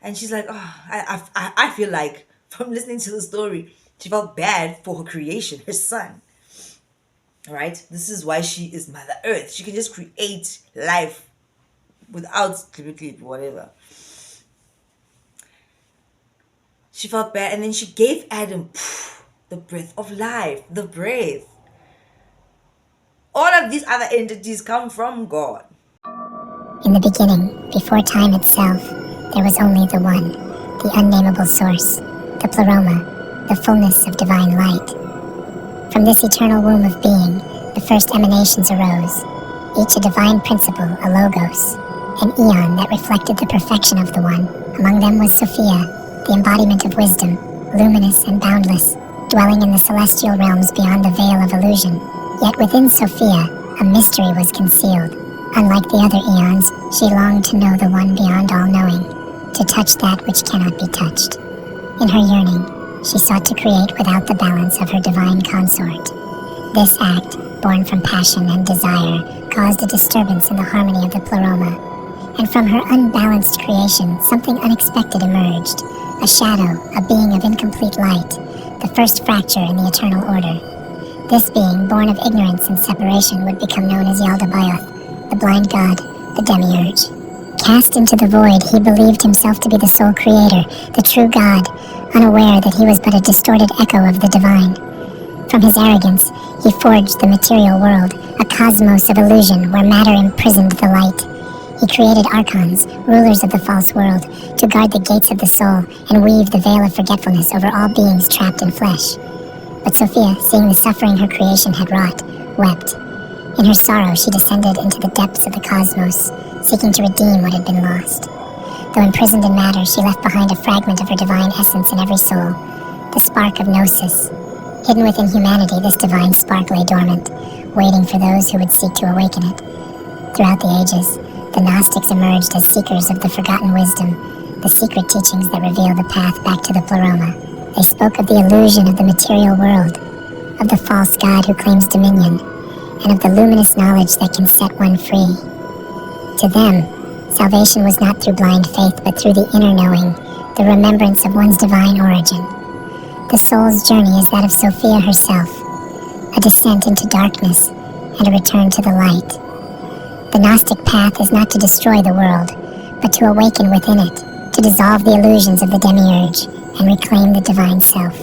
and she's like, I feel like, from listening to the story, she felt bad for her creation, her son. Right? This is why she is Mother Earth. She can just create life without whatever. She felt bad, and then she gave Adam the breath of life, the breath. All of these other entities come from God. In the beginning, before time itself, there was only the one, the unnameable source, the pleroma, the fullness of divine light. From this eternal womb of being, the first emanations arose, each a divine principle, a logos, an eon that reflected the perfection of the one. Among them was Sophia, the embodiment of wisdom, luminous and boundless, dwelling in the celestial realms beyond the veil of illusion. Yet within Sophia, a mystery was concealed. Unlike the other eons, she longed to know the one beyond all knowing, to touch that which cannot be touched. In her yearning, she sought to create without the balance of her divine consort. This act, born from passion and desire, caused a disturbance in the harmony of the pleroma, and from her unbalanced creation, something unexpected emerged, a shadow, a being of incomplete light, the first fracture in the eternal order. This being, born of ignorance and separation, would become known as Yaldabaoth, the blind god, the demiurge. Cast into the void, he believed himself to be the sole creator, the true God, unaware that he was but a distorted echo of the divine. From his arrogance, he forged the material world, a cosmos of illusion where matter imprisoned the light. He created archons, rulers of the false world, to guard the gates of the soul and weave the veil of forgetfulness over all beings trapped in flesh. But Sophia, seeing the suffering her creation had wrought, wept. In her sorrow, she descended into the depths of the cosmos, seeking to redeem what had been lost. Though imprisoned in matter, she left behind a fragment of her divine essence in every soul, the spark of Gnosis. Hidden within humanity, this divine spark lay dormant, waiting for those who would seek to awaken it. Throughout the ages, the Gnostics emerged as seekers of the forgotten wisdom, the secret teachings that reveal the path back to the Pleroma. They spoke of the illusion of the material world, of the false god who claims dominion, and of the luminous knowledge that can set one free. To them, salvation was not through blind faith, but through the inner knowing, the remembrance of one's divine origin. The soul's journey is that of Sophia herself, a descent into darkness and a return to the light. The Gnostic path is not to destroy the world, but to awaken within it, to dissolve the illusions of the demiurge and reclaim the divine self.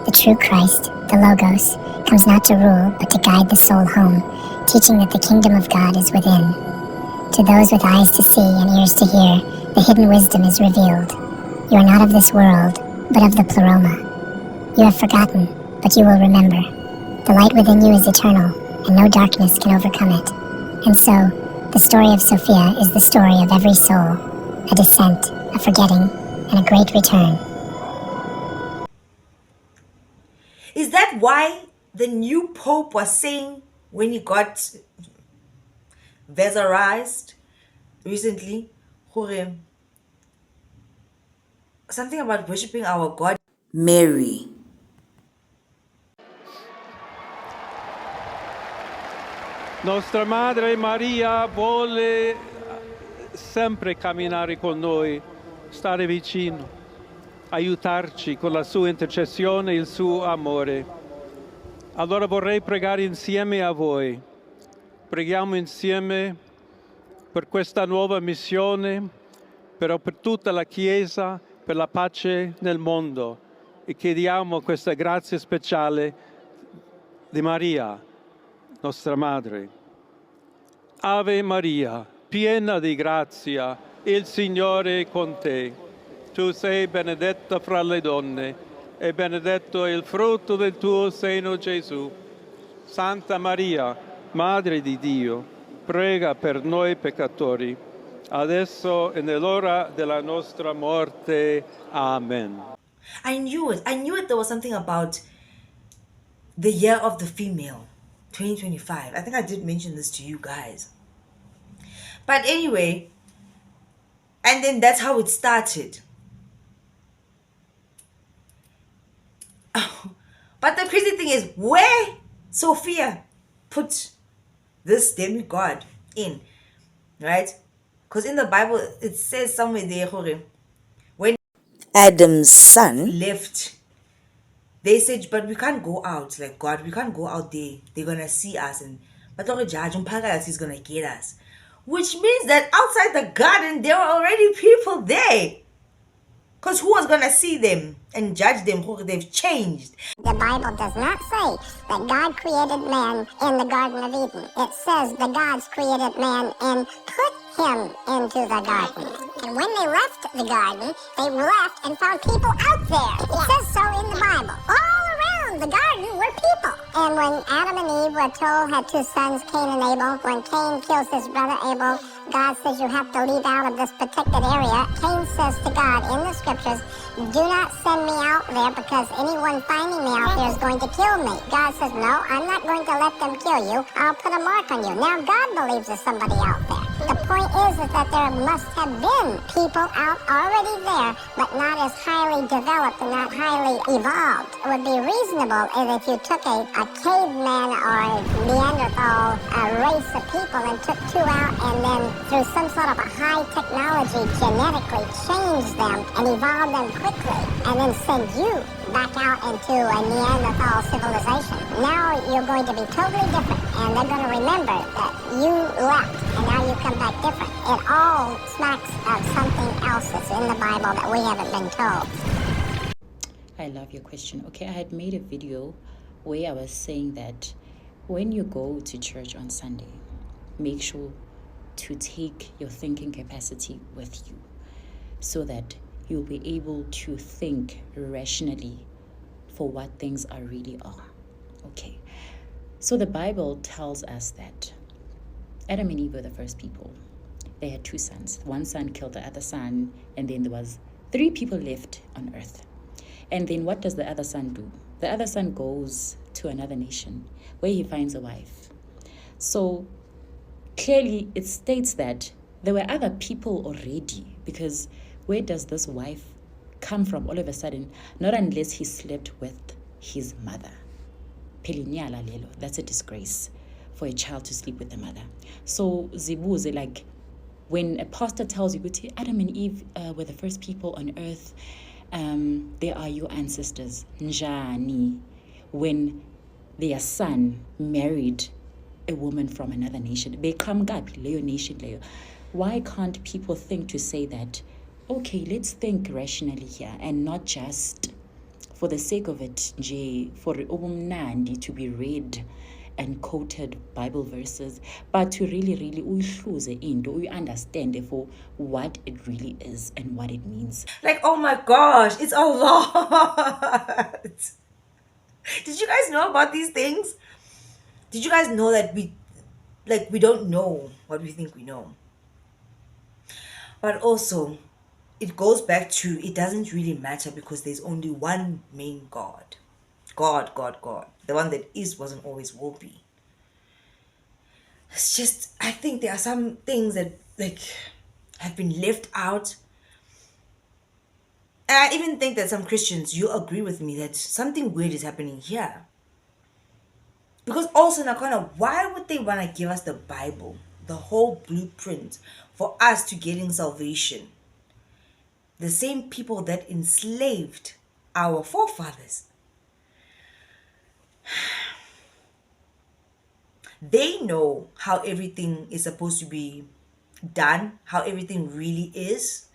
The true Christ, the Logos, comes not to rule, but to guide the soul home, teaching that the kingdom of God is within. To those with eyes to see and ears to hear, the hidden wisdom is revealed. You are not of this world, but of the Pleroma. You have forgotten, but you will remember. The light within you is eternal, and no darkness can overcome it. And so, the story of Sophia is the story of every soul, a descent, a forgetting, and a great return. Is that why the new Pope was saying when he got vasarized recently, something about worshipping our God Mary? Nostra Madre Maria vuole sempre camminare con noi, stare vicino, aiutarci con la sua intercessione e il suo amore. Allora vorrei pregare insieme a voi. Preghiamo insieme per questa nuova missione, però per tutta la Chiesa, per la pace nel mondo, e chiediamo questa grazia speciale di Maria, nostra Madre. Ave Maria, piena di grazia, il Signore è con te. Tu sei benedetta fra le donne, e benedetto è il frutto del tuo seno, Gesù. Santa Maria, Madre di Dio, prega per noi peccatori, adesso e nell'ora della nostra morte. Amen. I knew it. There was something about the year of the female, 2025. I think I did mention this to you guys. But anyway, and then that's how it started. But the crazy thing is where Sophia put this demigod in, right? Because in the Bible it says somewhere there, when Adam's son left, they said, but we can't go out, like God, we can't go out there. They're gonna see us, and but he's gonna get us. Which means that outside the garden there were already people there. Because who was gonna see them and judge them? They've changed. The Bible does not say that God created man in the Garden of Eden. It says the gods created man and put him into the garden. And when they left the garden, they left and found people out there. It says so in the Bible. All around the garden were people. And when Adam and Eve were told, had two sons, Cain and Abel, when Cain kills his brother Abel, God says you have to leave out of this protected area. Cain says to God in the scriptures, do not send me out there because anyone finding me out there is going to kill me. God says, no, I'm not going to let them kill you. I'll put a mark on you. Now God believes there's somebody out there. The point is that there must have been people out already there, but not as highly developed and not highly evolved. It would be reasonable if you took a caveman or a Neanderthal race of people and took two out and then through some sort of a high technology genetically changed them and evolved them quickly and then send you back out into a Neanderthal civilization. Now you're going to be totally different and they're going to remember that you left and now you come back different. It all smacks of something else that's in the Bible that we haven't been told. I love your question. Okay, I had made a video where I was saying that when you go to church on Sunday, make sure to take your thinking capacity with you so that you'll be able to think rationally for what things are really are. Okay, so the Bible tells us that Adam and Eve were the first people. They had two sons. One son killed the other son, and then there was 3 people left on earth. And then what does the other son do? The other son goes to another nation where he finds a wife. So clearly it states that there were other people already, because where does this wife come from all of a sudden? Not unless he slept with his mother. Pelinyala lelo, that's a disgrace for a child to sleep with the mother. So zibuze, like when a pastor tells you, Adam and Eve were the first people on earth, they are your ancestors. Njani. When their son married a woman from another nation, leyo nation leyo. Why can't people think to say that, okay, let's think rationally here and not just for the sake of it, for ubumnandi to be read and quoted Bible verses, but to really uyihluze into, you understand for what it really is and what it means. Like, oh my gosh, it's a lot. Did you guys know about these things? Did you guys know that we don't know what we think we know? But also, it goes back to, it doesn't really matter because there's only one main God. God. The one that is, wasn't, always will be. It's just, I think there are some things that have been left out. And I even think that some Christians, you agree with me that something weird is happening here. Because also, Nakona, why would they want to give us the Bible, the whole blueprint for us to getting salvation? The same people that enslaved our forefathers. They know how everything is supposed to be done, how everything really is.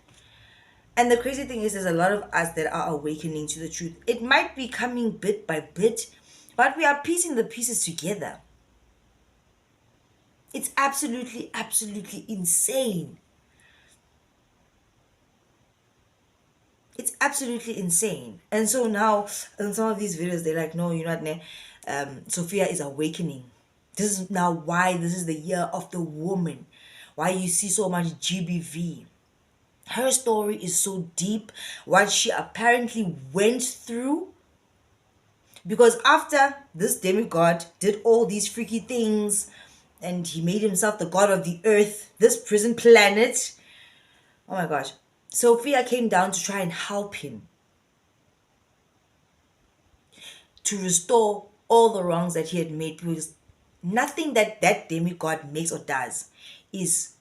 And the crazy thing is, there's a lot of us that are awakening to the truth. It might be coming bit by bit, but we are piecing the pieces together. It's absolutely insane. It's absolutely insane. And so now, in some of these videos, they're like, no, you're not. Sophia is awakening. This is now why this is the year of the woman. Why you see so much GBV. Her story is so deep. What she apparently went through. Because after this demigod did all these freaky things, and he made himself the god of the earth, this prison planet. Oh my gosh. Sophia came down to try and help him to restore all the wrongs that he had made, because nothing that demigod makes or does is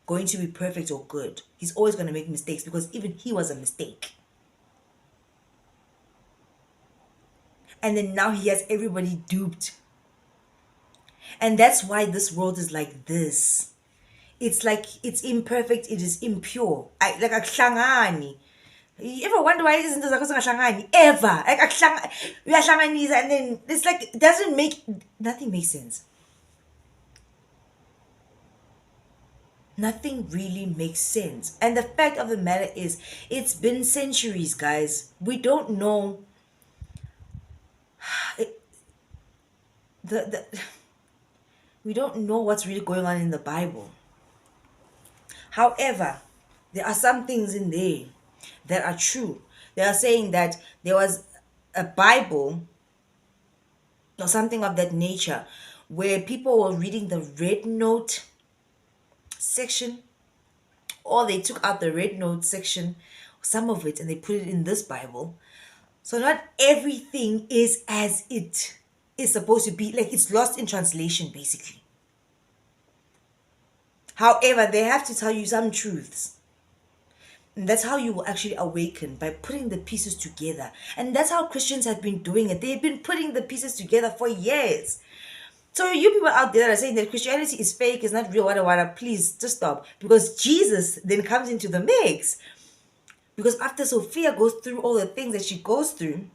going to be perfect or good. He's always going to make mistakes, because even he was a mistake. And then now he has everybody duped. And that's why this world is like this. It's like, it's imperfect, it is impure. Like a klangani. You ever wonder why isn't this like ever? Like and then it's like, it doesn't make, nothing makes sense. Nothing really makes sense. And the fact of the matter is, it's been centuries, guys. We don't know we don't know what's really going on in the Bible. However, there are some things in there that are true. They are saying that there was a Bible or something of that nature where people were reading the red note section, or they took out the red note section, some of it, and they put it in this Bible. So not everything is as it is supposed to be. Like, it's lost in translation, basically. However, they have to tell you some truths. And that's how you will actually awaken, by putting the pieces together. And that's how Christians have been doing it. They've been putting the pieces together for years. So you people out there that are saying that Christianity is fake, is not real, whatever, please just stop. Because Jesus then comes into the mix. Because after Sophia goes through all the things that she goes through,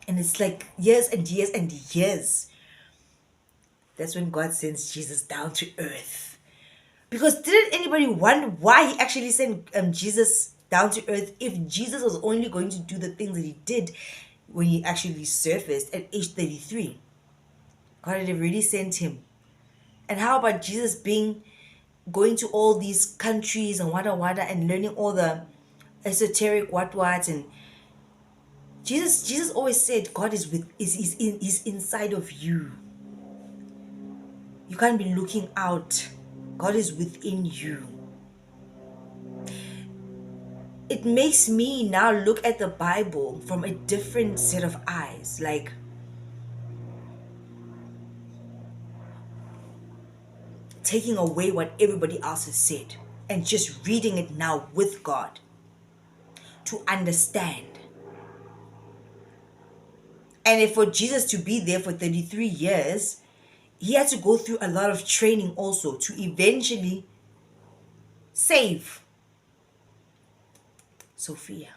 and it's like years and years and years, that's when God sends Jesus down to earth. Because didn't anybody wonder why he actually sent Jesus down to earth, if Jesus was only going to do the things that he did when he actually surfaced at age 33? God had already sent him. And how about Jesus going to all these countries and wada and learning all the esoteric what, and Jesus always said God is inside of you. You can't be looking out. God is within you. It makes me now look at the Bible from a different set of eyes. Like, taking away what everybody else has said and just reading it now with God to understand. And if for Jesus to be there for 33 years, he had to go through a lot of training also to eventually save Sophia.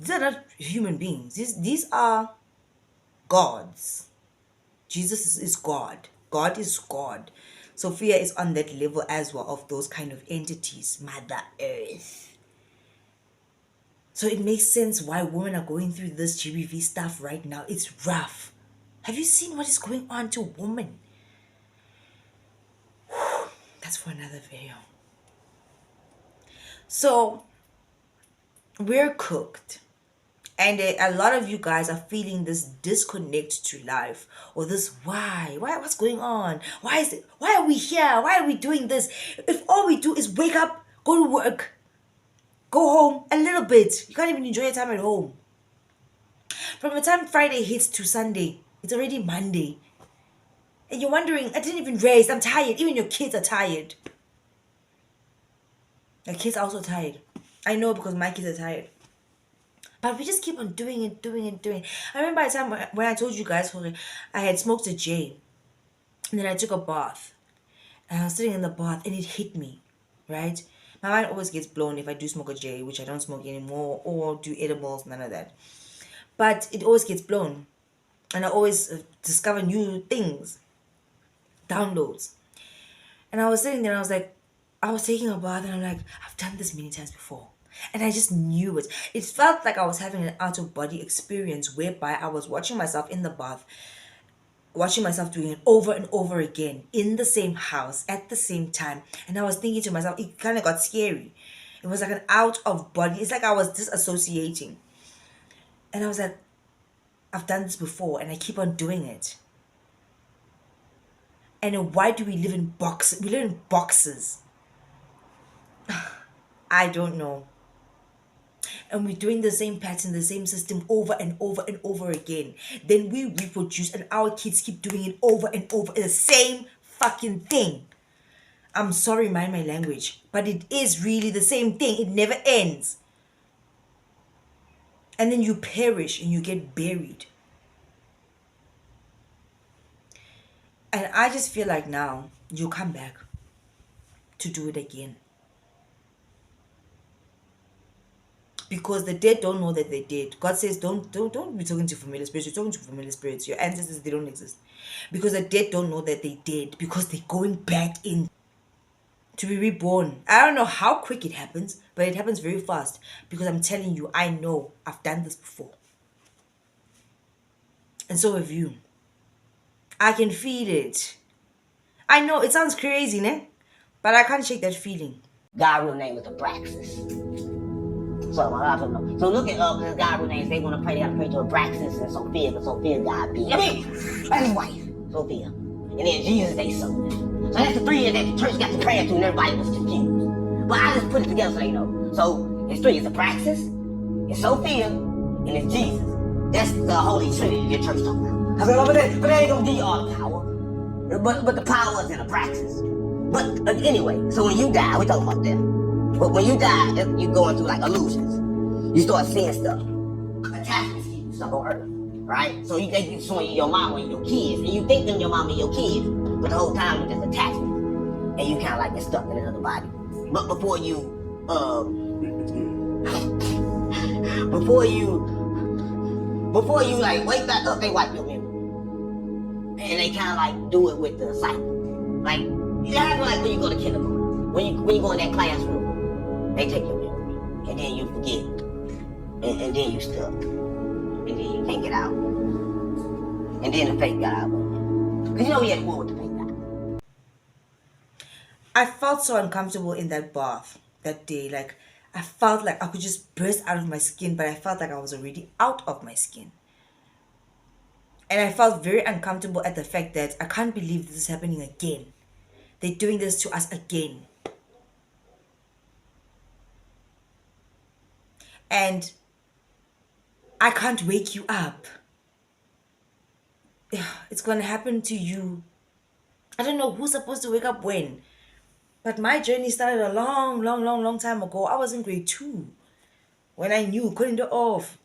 These are not human beings. These are gods. Jesus is God. God is God. Sophia is on that level as well of those kind of entities. Mother Earth. So it makes sense why women are going through this GBV stuff right now. It's rough. Have you seen what is going on to women? That's for another video. So we're cooked. And a lot of you guys are feeling this disconnect to life, or this what's going on? Why are we here? Why are we doing this? If all we do is wake up, go to work, go home a little bit, you can't even enjoy your time at home. From the time Friday hits to Sunday, it's already Monday. And you're wondering, I didn't even rest, I'm tired. Even your kids are tired. Your kids are also tired. I know, because my kids are tired. But we just keep on doing it. I remember a time when I told you guys I had smoked a J. And then I took a bath. And I was sitting in the bath and it hit me, right? My mind always gets blown if I do smoke a J, which I don't smoke anymore, or do edibles, none of that. But it always gets blown. And I always discover new things, downloads. And I was sitting there and I was taking a bath and I'm like, I've done this many times before. And I just knew it. It felt like I was having an out-of-body experience whereby I was watching myself in the bath, watching myself doing it over and over again in the same house at the same time. And I was thinking to myself, it kind of got scary. It was like an out-of-body. It's like I was disassociating. And I was like, I've done this before and I keep on doing it. And why do we live in boxes? We live in boxes. I don't know. And we're doing the same pattern, the same system over and over and over again. Then we reproduce and our kids keep doing it over and over, the same fucking thing. I'm sorry, mind my language, but it is really the same thing. It never ends. And then you perish and you get buried. And I just feel like now you come back to do it again. Because the dead don't know that they're dead. God says, don't be talking to familiar spirits. You're talking to familiar spirits. Your ancestors, they don't exist. Because the dead don't know that they're dead. Because they're going back in to be reborn. I don't know how quick it happens, but it happens very fast. Because I'm telling you, I know. I've done this before. And so have you. I can feel it. I know, it sounds crazy, ne? But I can't shake that feeling. God's real name is Abraxas. So a lot of them know. So look at this God's real names. They want to pray. They got to pray to Abraxas and Sophia, because Sophia God be. I mean, that's his wife, Sophia. And then Jesus, they so. So that's the three that the church got to pray to, and everybody was confused. But I just put it together so they know. So it's three. It's Abraxas, it's Sophia, and it's Jesus. That's the Holy Trinity your church talking about. I said, but they ain't gonna give you all the power. But the power is in Abraxas. But anyway, so when you die, we talking about that. But when you die, you're going through like illusions. You start seeing stuff. Attachments keep you stuck on earth. Right? So you think you're showing your mama and your kids, and you think them your mama and your kids, but the whole time you're just attachment. And you kinda like get stuck in another body. But before you like wake back up, they wipe your memory. And they kinda like do it with the cycle. Like it happens like when you go to kindergarten. When you go in that classroom, they take your memory. And then you forget. And then you stuck. And then you can't get out. And then the fake got out. Because you know we had war with the fake guy. I felt so uncomfortable in that bath that day. Like, I felt like I could just burst out of my skin, but I felt like I was already out of my skin. And I felt very uncomfortable at the fact that I can't believe this is happening again. They're doing this to us again. And I can't wake you up. It's going to happen to you. I don't know who's supposed to wake up when. But my journey started a long time ago. I was in grade 2 when I knew cutting it off.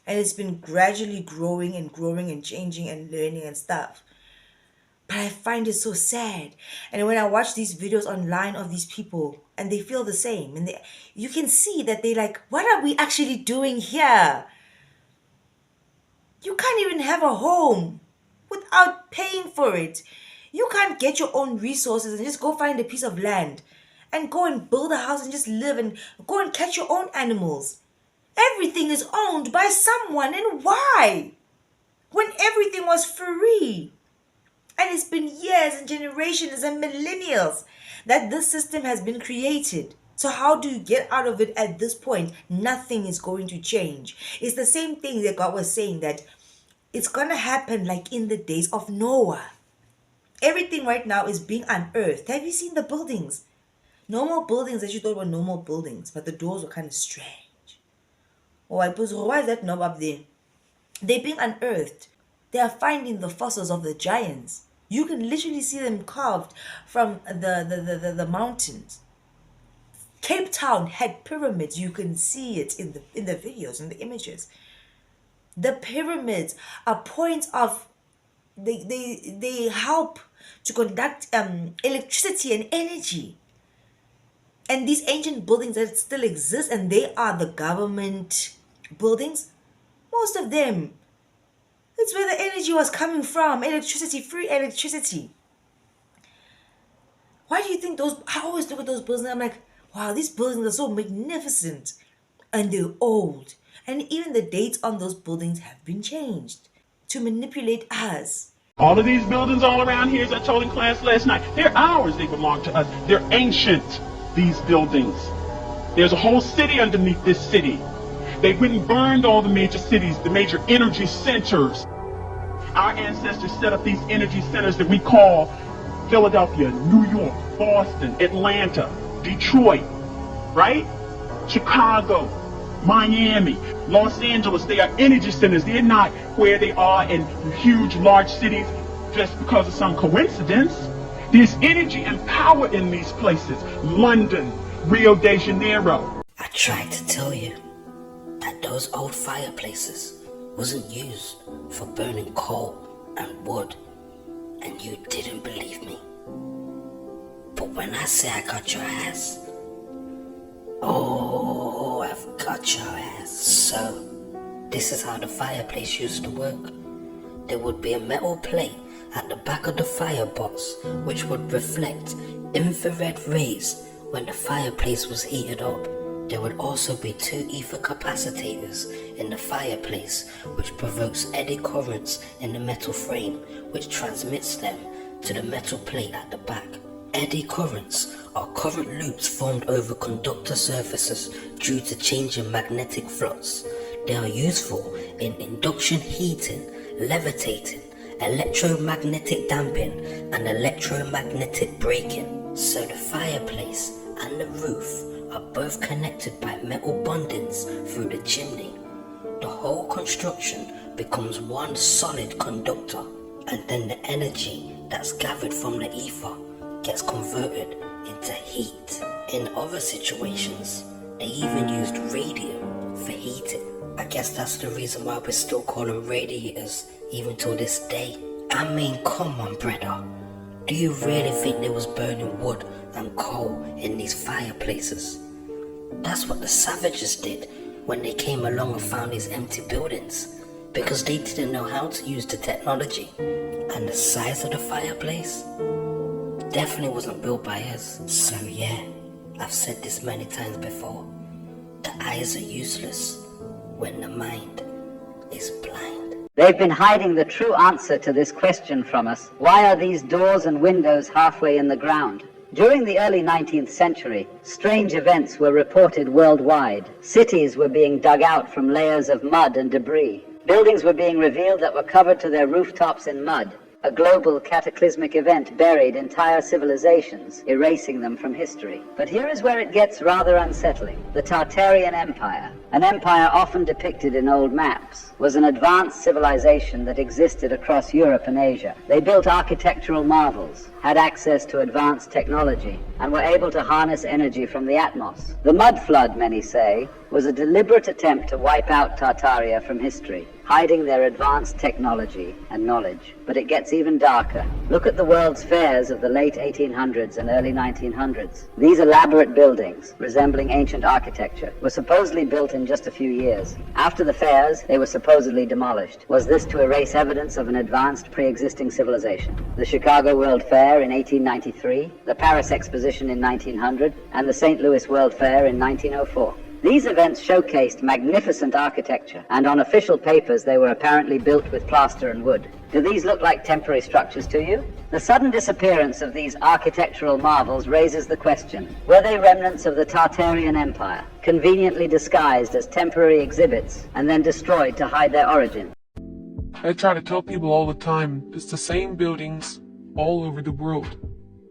And it's been gradually growing and changing and learning and stuff. But I find it so sad. And when I watch these videos online of these people and they feel the same, and you can see that they're like, what are we actually doing here? You can't even have a home without paying for it. You can't get your own resources and just go find a piece of land and go and build a house and just live and go and catch your own animals. Everything is owned by someone, and why? When everything was free. And it's been years and generations and millennials that this system has been created. So how do you get out of it at this point? Nothing is going to change. It's the same thing that God was saying, that it's going to happen like in the days of Noah. Everything right now is being unearthed. Have you seen the buildings? Normal buildings that you thought were normal buildings, but the doors were kind of strange. Oh, I suppose, why is that knob up there? They're being unearthed. They are finding the fossils of the giants. You can literally see them carved from the mountains. Cape Town had pyramids. You can see it in the videos and the images. The pyramids are points of, they help to conduct electricity and energy. And these ancient buildings that still exist, and they are the government buildings, most of them, it's where the energy was coming from. Electricity, free electricity. Why do you think those, I always look at those buildings and I'm like, wow, these buildings are so magnificent. And they're old. And even the dates on those buildings have been changed to manipulate us. All of these buildings all around here, as I told in class last night, they're ours. They belong to us. They're ancient, these buildings. There's a whole city underneath this city. They went and burned all the major cities, the major energy centers. Our ancestors set up these energy centers that we call Philadelphia, New York, Boston, Atlanta, Detroit, right? Chicago, Miami, Los Angeles. They are energy centers. They're not where they are in huge, large cities just because of some coincidence. There's energy and power in these places. London, Rio de Janeiro. I tried to tell you that those old fireplaces wasn't used for burning coal and wood, and you didn't believe me. But when I say I got your ass, oh, I've got your ass. So, this is how the fireplace used to work. There would be a metal plate at the back of the firebox which would reflect infrared rays when the fireplace was heated up. There would also be 2 ether capacitors in the fireplace which provokes eddy currents in the metal frame which transmits them to the metal plate at the back. Eddy currents are current loops formed over conductor surfaces due to changing magnetic flux. They are useful in induction heating, levitating, electromagnetic damping, and electromagnetic braking. So the fireplace and the roof are both connected by metal bondings through the chimney. The whole construction becomes one solid conductor, and then the energy that's gathered from the ether gets converted into heat. In other situations, they even used radium for heating. I guess that's the reason why we're still calling radiators even till this day. I mean, come on, brother. Do you really think they was burning wood and coal in these fireplaces? That's what the savages did when they came along and found these empty buildings, because they didn't know how to use the technology. And the size of the fireplace definitely wasn't built by us. So yeah, I've said this many times before. The eyes are useless when the mind is blind. They've been hiding the true answer to this question from us. Why are these doors and windows halfway in the ground? During the early 19th century, strange events were reported worldwide. Cities were being dug out from layers of mud and debris. Buildings were being revealed that were covered to their rooftops in mud. A global cataclysmic event buried entire civilizations, erasing them from history. But here is where it gets rather unsettling. The Tartarian Empire, an empire often depicted in old maps, was an advanced civilization that existed across Europe and Asia. They built architectural marvels, had access to advanced technology, and were able to harness energy from the atmos. The mud flood, many say, was a deliberate attempt to wipe out Tartaria from history, hiding their advanced technology and knowledge. But it gets even darker. Look at the world's fairs of the late 1800s and early 1900s. These elaborate buildings, resembling ancient architecture, were supposedly built in just a few years. After the fairs, they were supposedly demolished. Was this to erase evidence of an advanced pre-existing civilization? The Chicago World Fair in 1893, the Paris Exposition in 1900, and the St. Louis World Fair in 1904. These events showcased magnificent architecture, and on official papers they were apparently built with plaster and wood. Do these look like temporary structures to you? The sudden disappearance of these architectural marvels raises the question, were they remnants of the Tartarian Empire, conveniently disguised as temporary exhibits and then destroyed to hide their origin? I try to tell people all the time, it's the same buildings all over the world.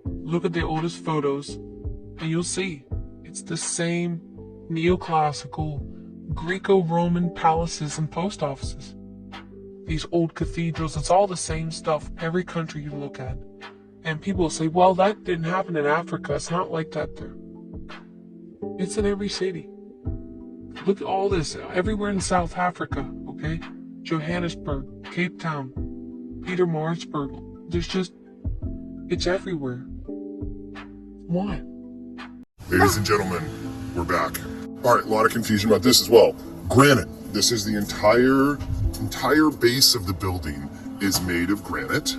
Look at the oldest photos, and you'll see, it's the same neoclassical Greco-Roman palaces and post offices. These old cathedrals, it's all the same stuff every country you look at. And people will say, well, that didn't happen in Africa. It's not like that there. It's in every city. Look at all this, everywhere in South Africa, okay? Johannesburg, Cape Town, Pietermaritzburg. It's everywhere. Why? Ladies and gentlemen, we're back. All right, a lot of confusion about this as well. Granite. This is the entire base of the building is made of granite.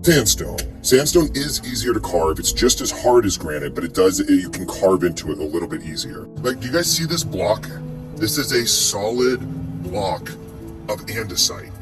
Sandstone. Sandstone is easier to carve. It's just as hard as granite, but you can carve into it a little bit easier. Like, do you guys see this block? This is a solid block of andesite.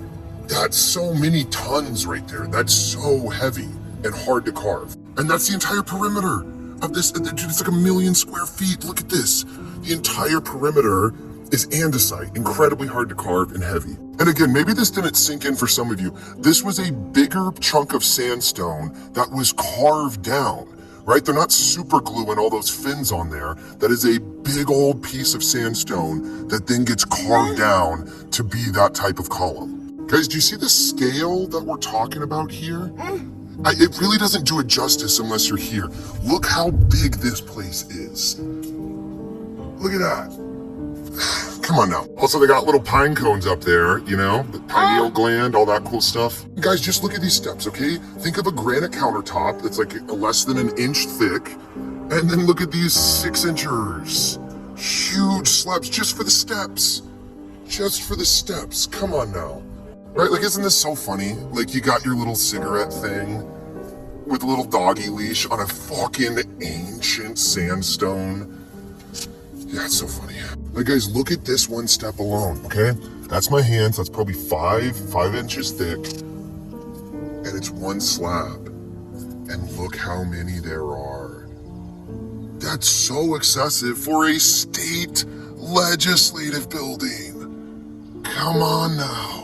That's so many tons right there. That's so heavy and hard to carve. And that's the entire perimeter of this. It's like 1 million square feet. Look at this. The entire perimeter is andesite, incredibly hard to carve and heavy. And again, maybe this didn't sink in for some of you. This was a bigger chunk of sandstone that was carved down, right? They're not super gluing all those fins on there. That is a big old piece of sandstone that then gets carved down to be that type of column. Guys, do you see the scale that we're talking about here? It really doesn't do it justice unless you're here. Look how big this place is. Look at that. Come on now. Also, they got little pine cones up there, you know, the pineal gland, all that cool stuff. Guys, just look at these steps, okay? Think of a granite countertop that's like less than 1 inch thick. And then look at these 6-inchers. Huge slabs just for the steps. Just for the steps. Come on now. Right, like, isn't this so funny? Like, you got your little cigarette thing with a little doggy leash on a fucking ancient sandstone. Yeah, it's so funny. Like, guys, look at this one step alone, okay? That's my hands. That's probably 5 inches thick. And it's one slab. And look how many there are. That's so excessive for a state legislative building. Come on now.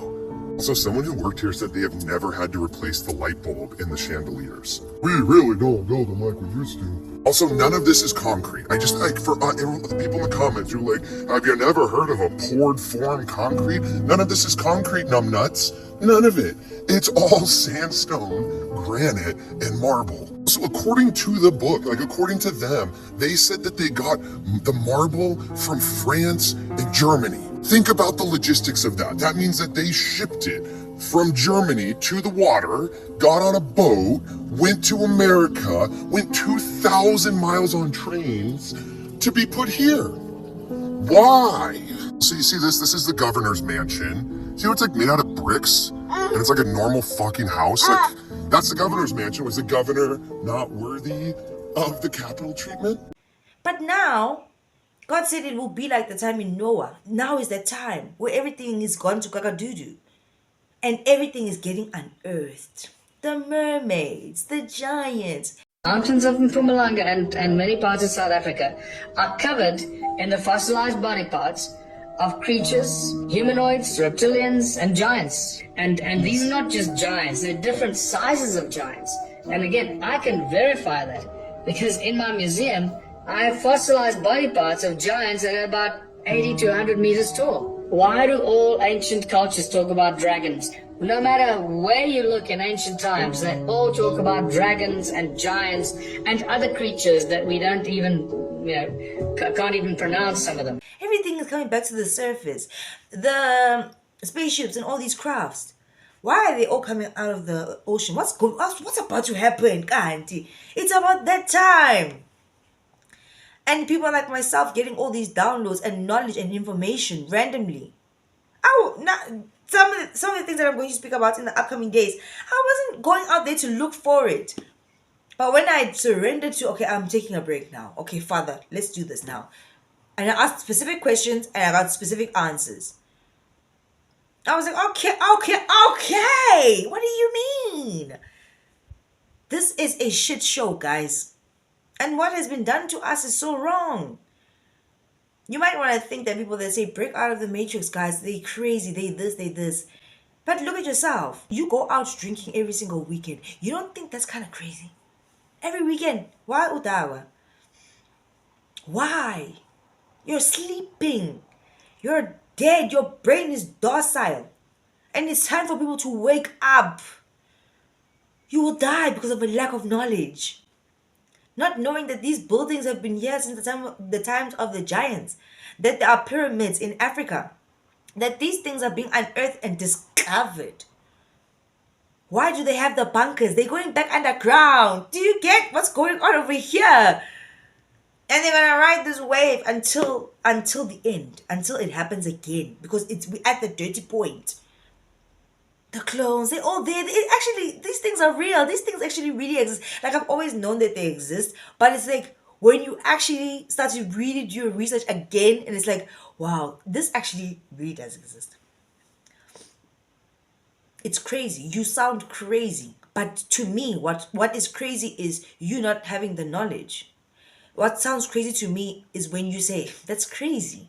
Also, someone who worked here said they have never had to replace the light bulb in the chandeliers. We really don't build them like we used to. Also, none of this is concrete. I just, like, for the people in the comments who are like, have you never heard of a poured form concrete? None of this is concrete, numbnuts. None of it. It's all sandstone, granite, and marble. So according to the book, like according to them, they said that they got the marble from France and Germany. Think about the logistics of that. That means that they shipped it from Germany to the water, got on a boat, went to America, went 2,000 miles on trains to be put here. Why? So you see this is the governor's mansion. See how it's like made out of bricks? And it's like a normal fucking house? Like, that's the governor's mansion. Was the governor not worthy of the capital treatment? But now, God said it will be like the time in Noah. Now is the time where everything is gone to kakadudu. And everything is getting unearthed. The mermaids, the giants. Mountains of Mpumalanga and many parts of South Africa are covered in the fossilized body parts of creatures, humanoids, reptilians, and giants. And these are not just giants, they're different sizes of giants. And again, I can verify that because in my museum, I have fossilized body parts of giants that are about 80 to 100 meters tall. Why do all ancient cultures talk about dragons? No matter where you look in ancient times, they all talk about dragons and giants and other creatures that we don't even, can't even pronounce some of them. Everything is coming back to the surface. The spaceships and all these crafts. Why are they all coming out of the ocean? What's about to happen, Kanti? It's about that time. And people like myself getting all these downloads and knowledge and information randomly. Some of the things that I'm going to speak about in the upcoming days, I wasn't going out there to look for it. But when I surrendered to, okay, I'm taking a break now. Okay, Father, let's do this now. And I asked specific questions and I got specific answers. I was like, okay. What do you mean? This is a shit show, guys. And what has been done to us is so wrong. You might want to think that people that say break out of the matrix, guys, they crazy, they this. But look at yourself. You go out drinking every single weekend. You don't think that's kind of crazy? Every weekend. Why Udawa? Why? You're sleeping. You're dead. Your brain is docile. And it's time for people to wake up. You will die because of a lack of knowledge. Not knowing that these buildings have been here since the times of the giants. That there are pyramids in Africa. That these things are being unearthed and discovered. Why do they have the bunkers? They're going back underground. Do you get what's going on over here? And they're gonna ride this wave until the end, until it happens again, because we're at the dirty point. The clones, they're all there. These things are real. These things actually really exist. Like, I've always known that they exist, but it's like when you actually start to really do your research again, and it's like, wow, this actually really does exist. It's crazy. You sound crazy, but to me, what is crazy is you not having the knowledge. What sounds crazy to me is when you say, that's crazy,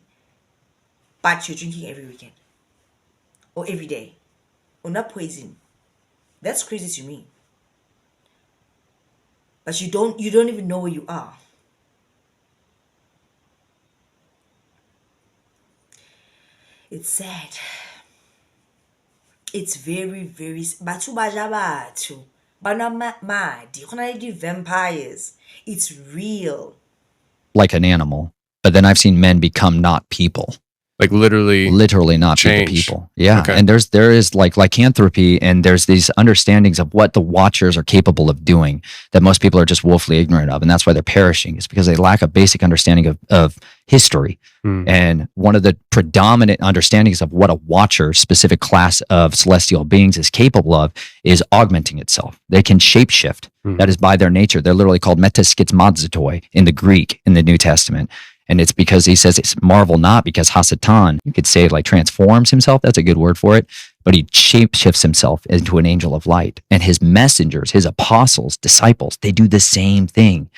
but you're drinking every weekend or every day or not poison. That's crazy to me. But you don't even know where you are. It's sad. It's very, very... Batho ba ja batho. Ba nwa madi. Go na le di-vampires. It's real. Like an animal. But then I've seen men become not people. Like literally not people. Yeah. Okay. And there is like lycanthropy, and there's these understandings of what the watchers are capable of doing that most people are just woefully ignorant of. And that's why they're perishing. It's because they lack a basic understanding of history. And one of the predominant understandings of what a watcher, specific class of celestial beings, is capable of is augmenting itself. They can shapeshift. That is by their nature. They're literally called metaskizmadzotoi in the Greek, in the New Testament. And it's because he says it's marvel not, because Hasatan, you could say, like, transforms himself. That's a good word for it. But he shapeshifts himself into an angel of light. And his messengers, his apostles, disciples, they do the same thing.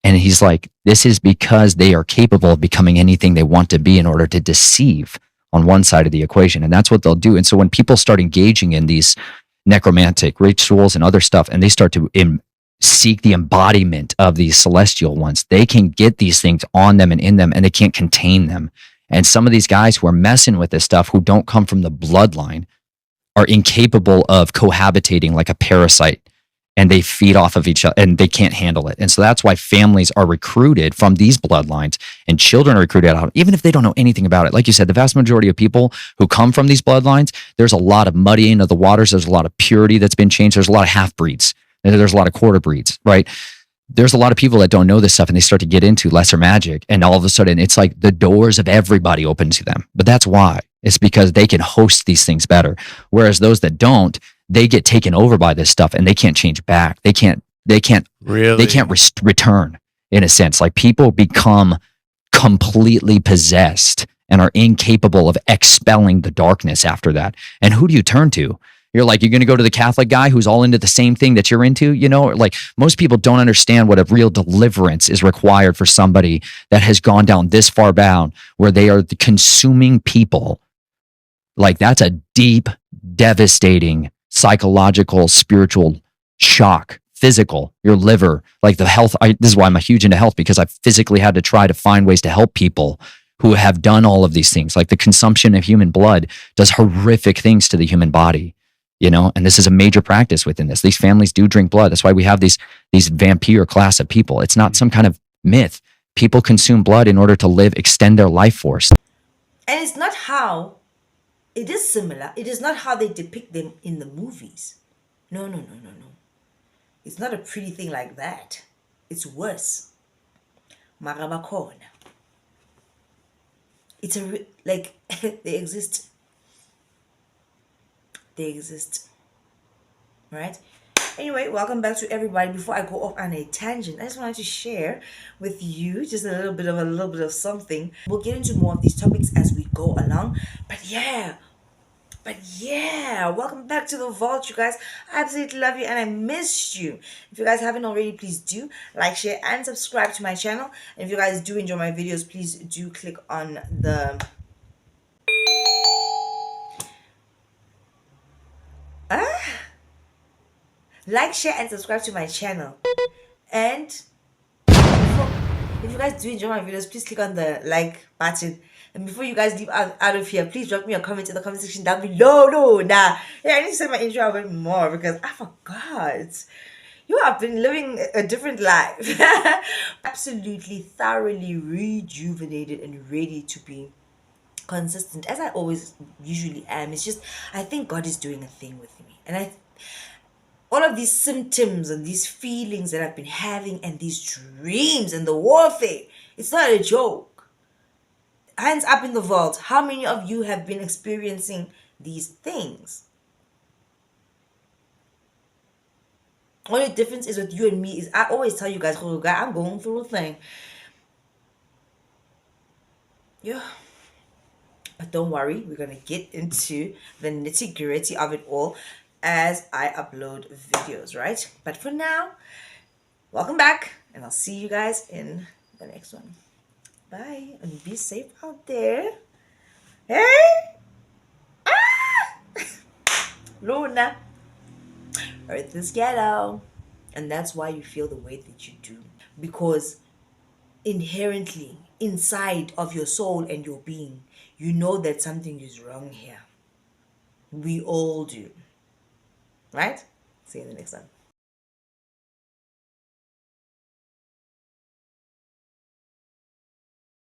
And he's like, this is because they are capable of becoming anything they want to be in order to deceive on one side of the equation. And that's what they'll do. And so when people start engaging in these necromantic rituals and other stuff, and they start to seek the embodiment of these celestial ones, they can get these things on them and in them, and they can't contain them. And some of these guys who are messing with this stuff, who don't come from the bloodline, are incapable of cohabitating like a parasite, and they feed off of each other, and they can't handle it. And so that's why families are recruited from these bloodlines, and children are recruited out, even if they don't know anything about it. Like you said, the vast majority of people who come from these bloodlines, there's a lot of muddying of the waters. There's a lot of purity that's been changed. There's a lot of half-breeds. There's a lot of quarter breeds, right? There's a lot of people that don't know this stuff, and they start to get into lesser magic, and all of a sudden it's like the doors of everybody open to them. But that's why. It's because they can host these things better. Whereas those that don't, they get taken over by this stuff, and they can't change back. They can't return, in a sense. Like, people become completely possessed and are incapable of expelling the darkness after that. And who do you turn to? You're like, you're going to go to the Catholic guy who's all into the same thing that you're into, you know? Like, most people don't understand what a real deliverance is required for somebody that has gone down this far down where they are consuming people. Like, that's a deep, devastating psychological, spiritual shock, physical, your liver, like the health. This is why I'm huge into health, because I physically had to try to find ways to help people who have done all of these things. Like, the consumption of human blood does horrific things to the human body, you know, and this is a major practice within this. These families do drink blood. That's why we have these vampire class of people. It's not some kind of myth. People consume blood in order to live, extend their life force. And it's not how, it is similar. It is not how they depict them in the movies. No. It's not a pretty thing like that. It's worse. Marabakhona. It's like, they exist. They exist. Right? Anyway, welcome back to everybody. Before I go off on a tangent, I just wanted to share with you just a little bit of something. We'll get into more of these topics as we go along. But yeah, welcome back to the vault, you guys. I absolutely love you and I missed you. If you guys haven't already, please do like, share, and subscribe to my channel. And if you guys do enjoy my videos, please do click on the like, share, and subscribe to my channel. And if you guys do enjoy my videos, please click on the like button. And before you guys leave out of here, please drop me a comment in the comment section down below. I need to say my intro a bit more because I forgot. You have been living a different life. Absolutely, thoroughly rejuvenated and ready to be consistent, as I always usually am. It's just, I think God is doing a thing with me. And all of these symptoms and these feelings that I've been having and these dreams and the warfare, it's not a joke. Hands up in the vault. How many of you have been experiencing these things? Only difference is with you and me is I always tell you guys, I'm going through a thing. Yeah. But don't worry, we're going to get into the nitty-gritty of it all as I upload videos, right? But for now, welcome back, and I'll see you guys in the next one. Bye, and be safe out there. Hey! Luna. Earth is ghetto. And that's why you feel the way that you do. Because inherently, inside of your soul and your being, you know that something is wrong here. We all do. Right? See you in the next one.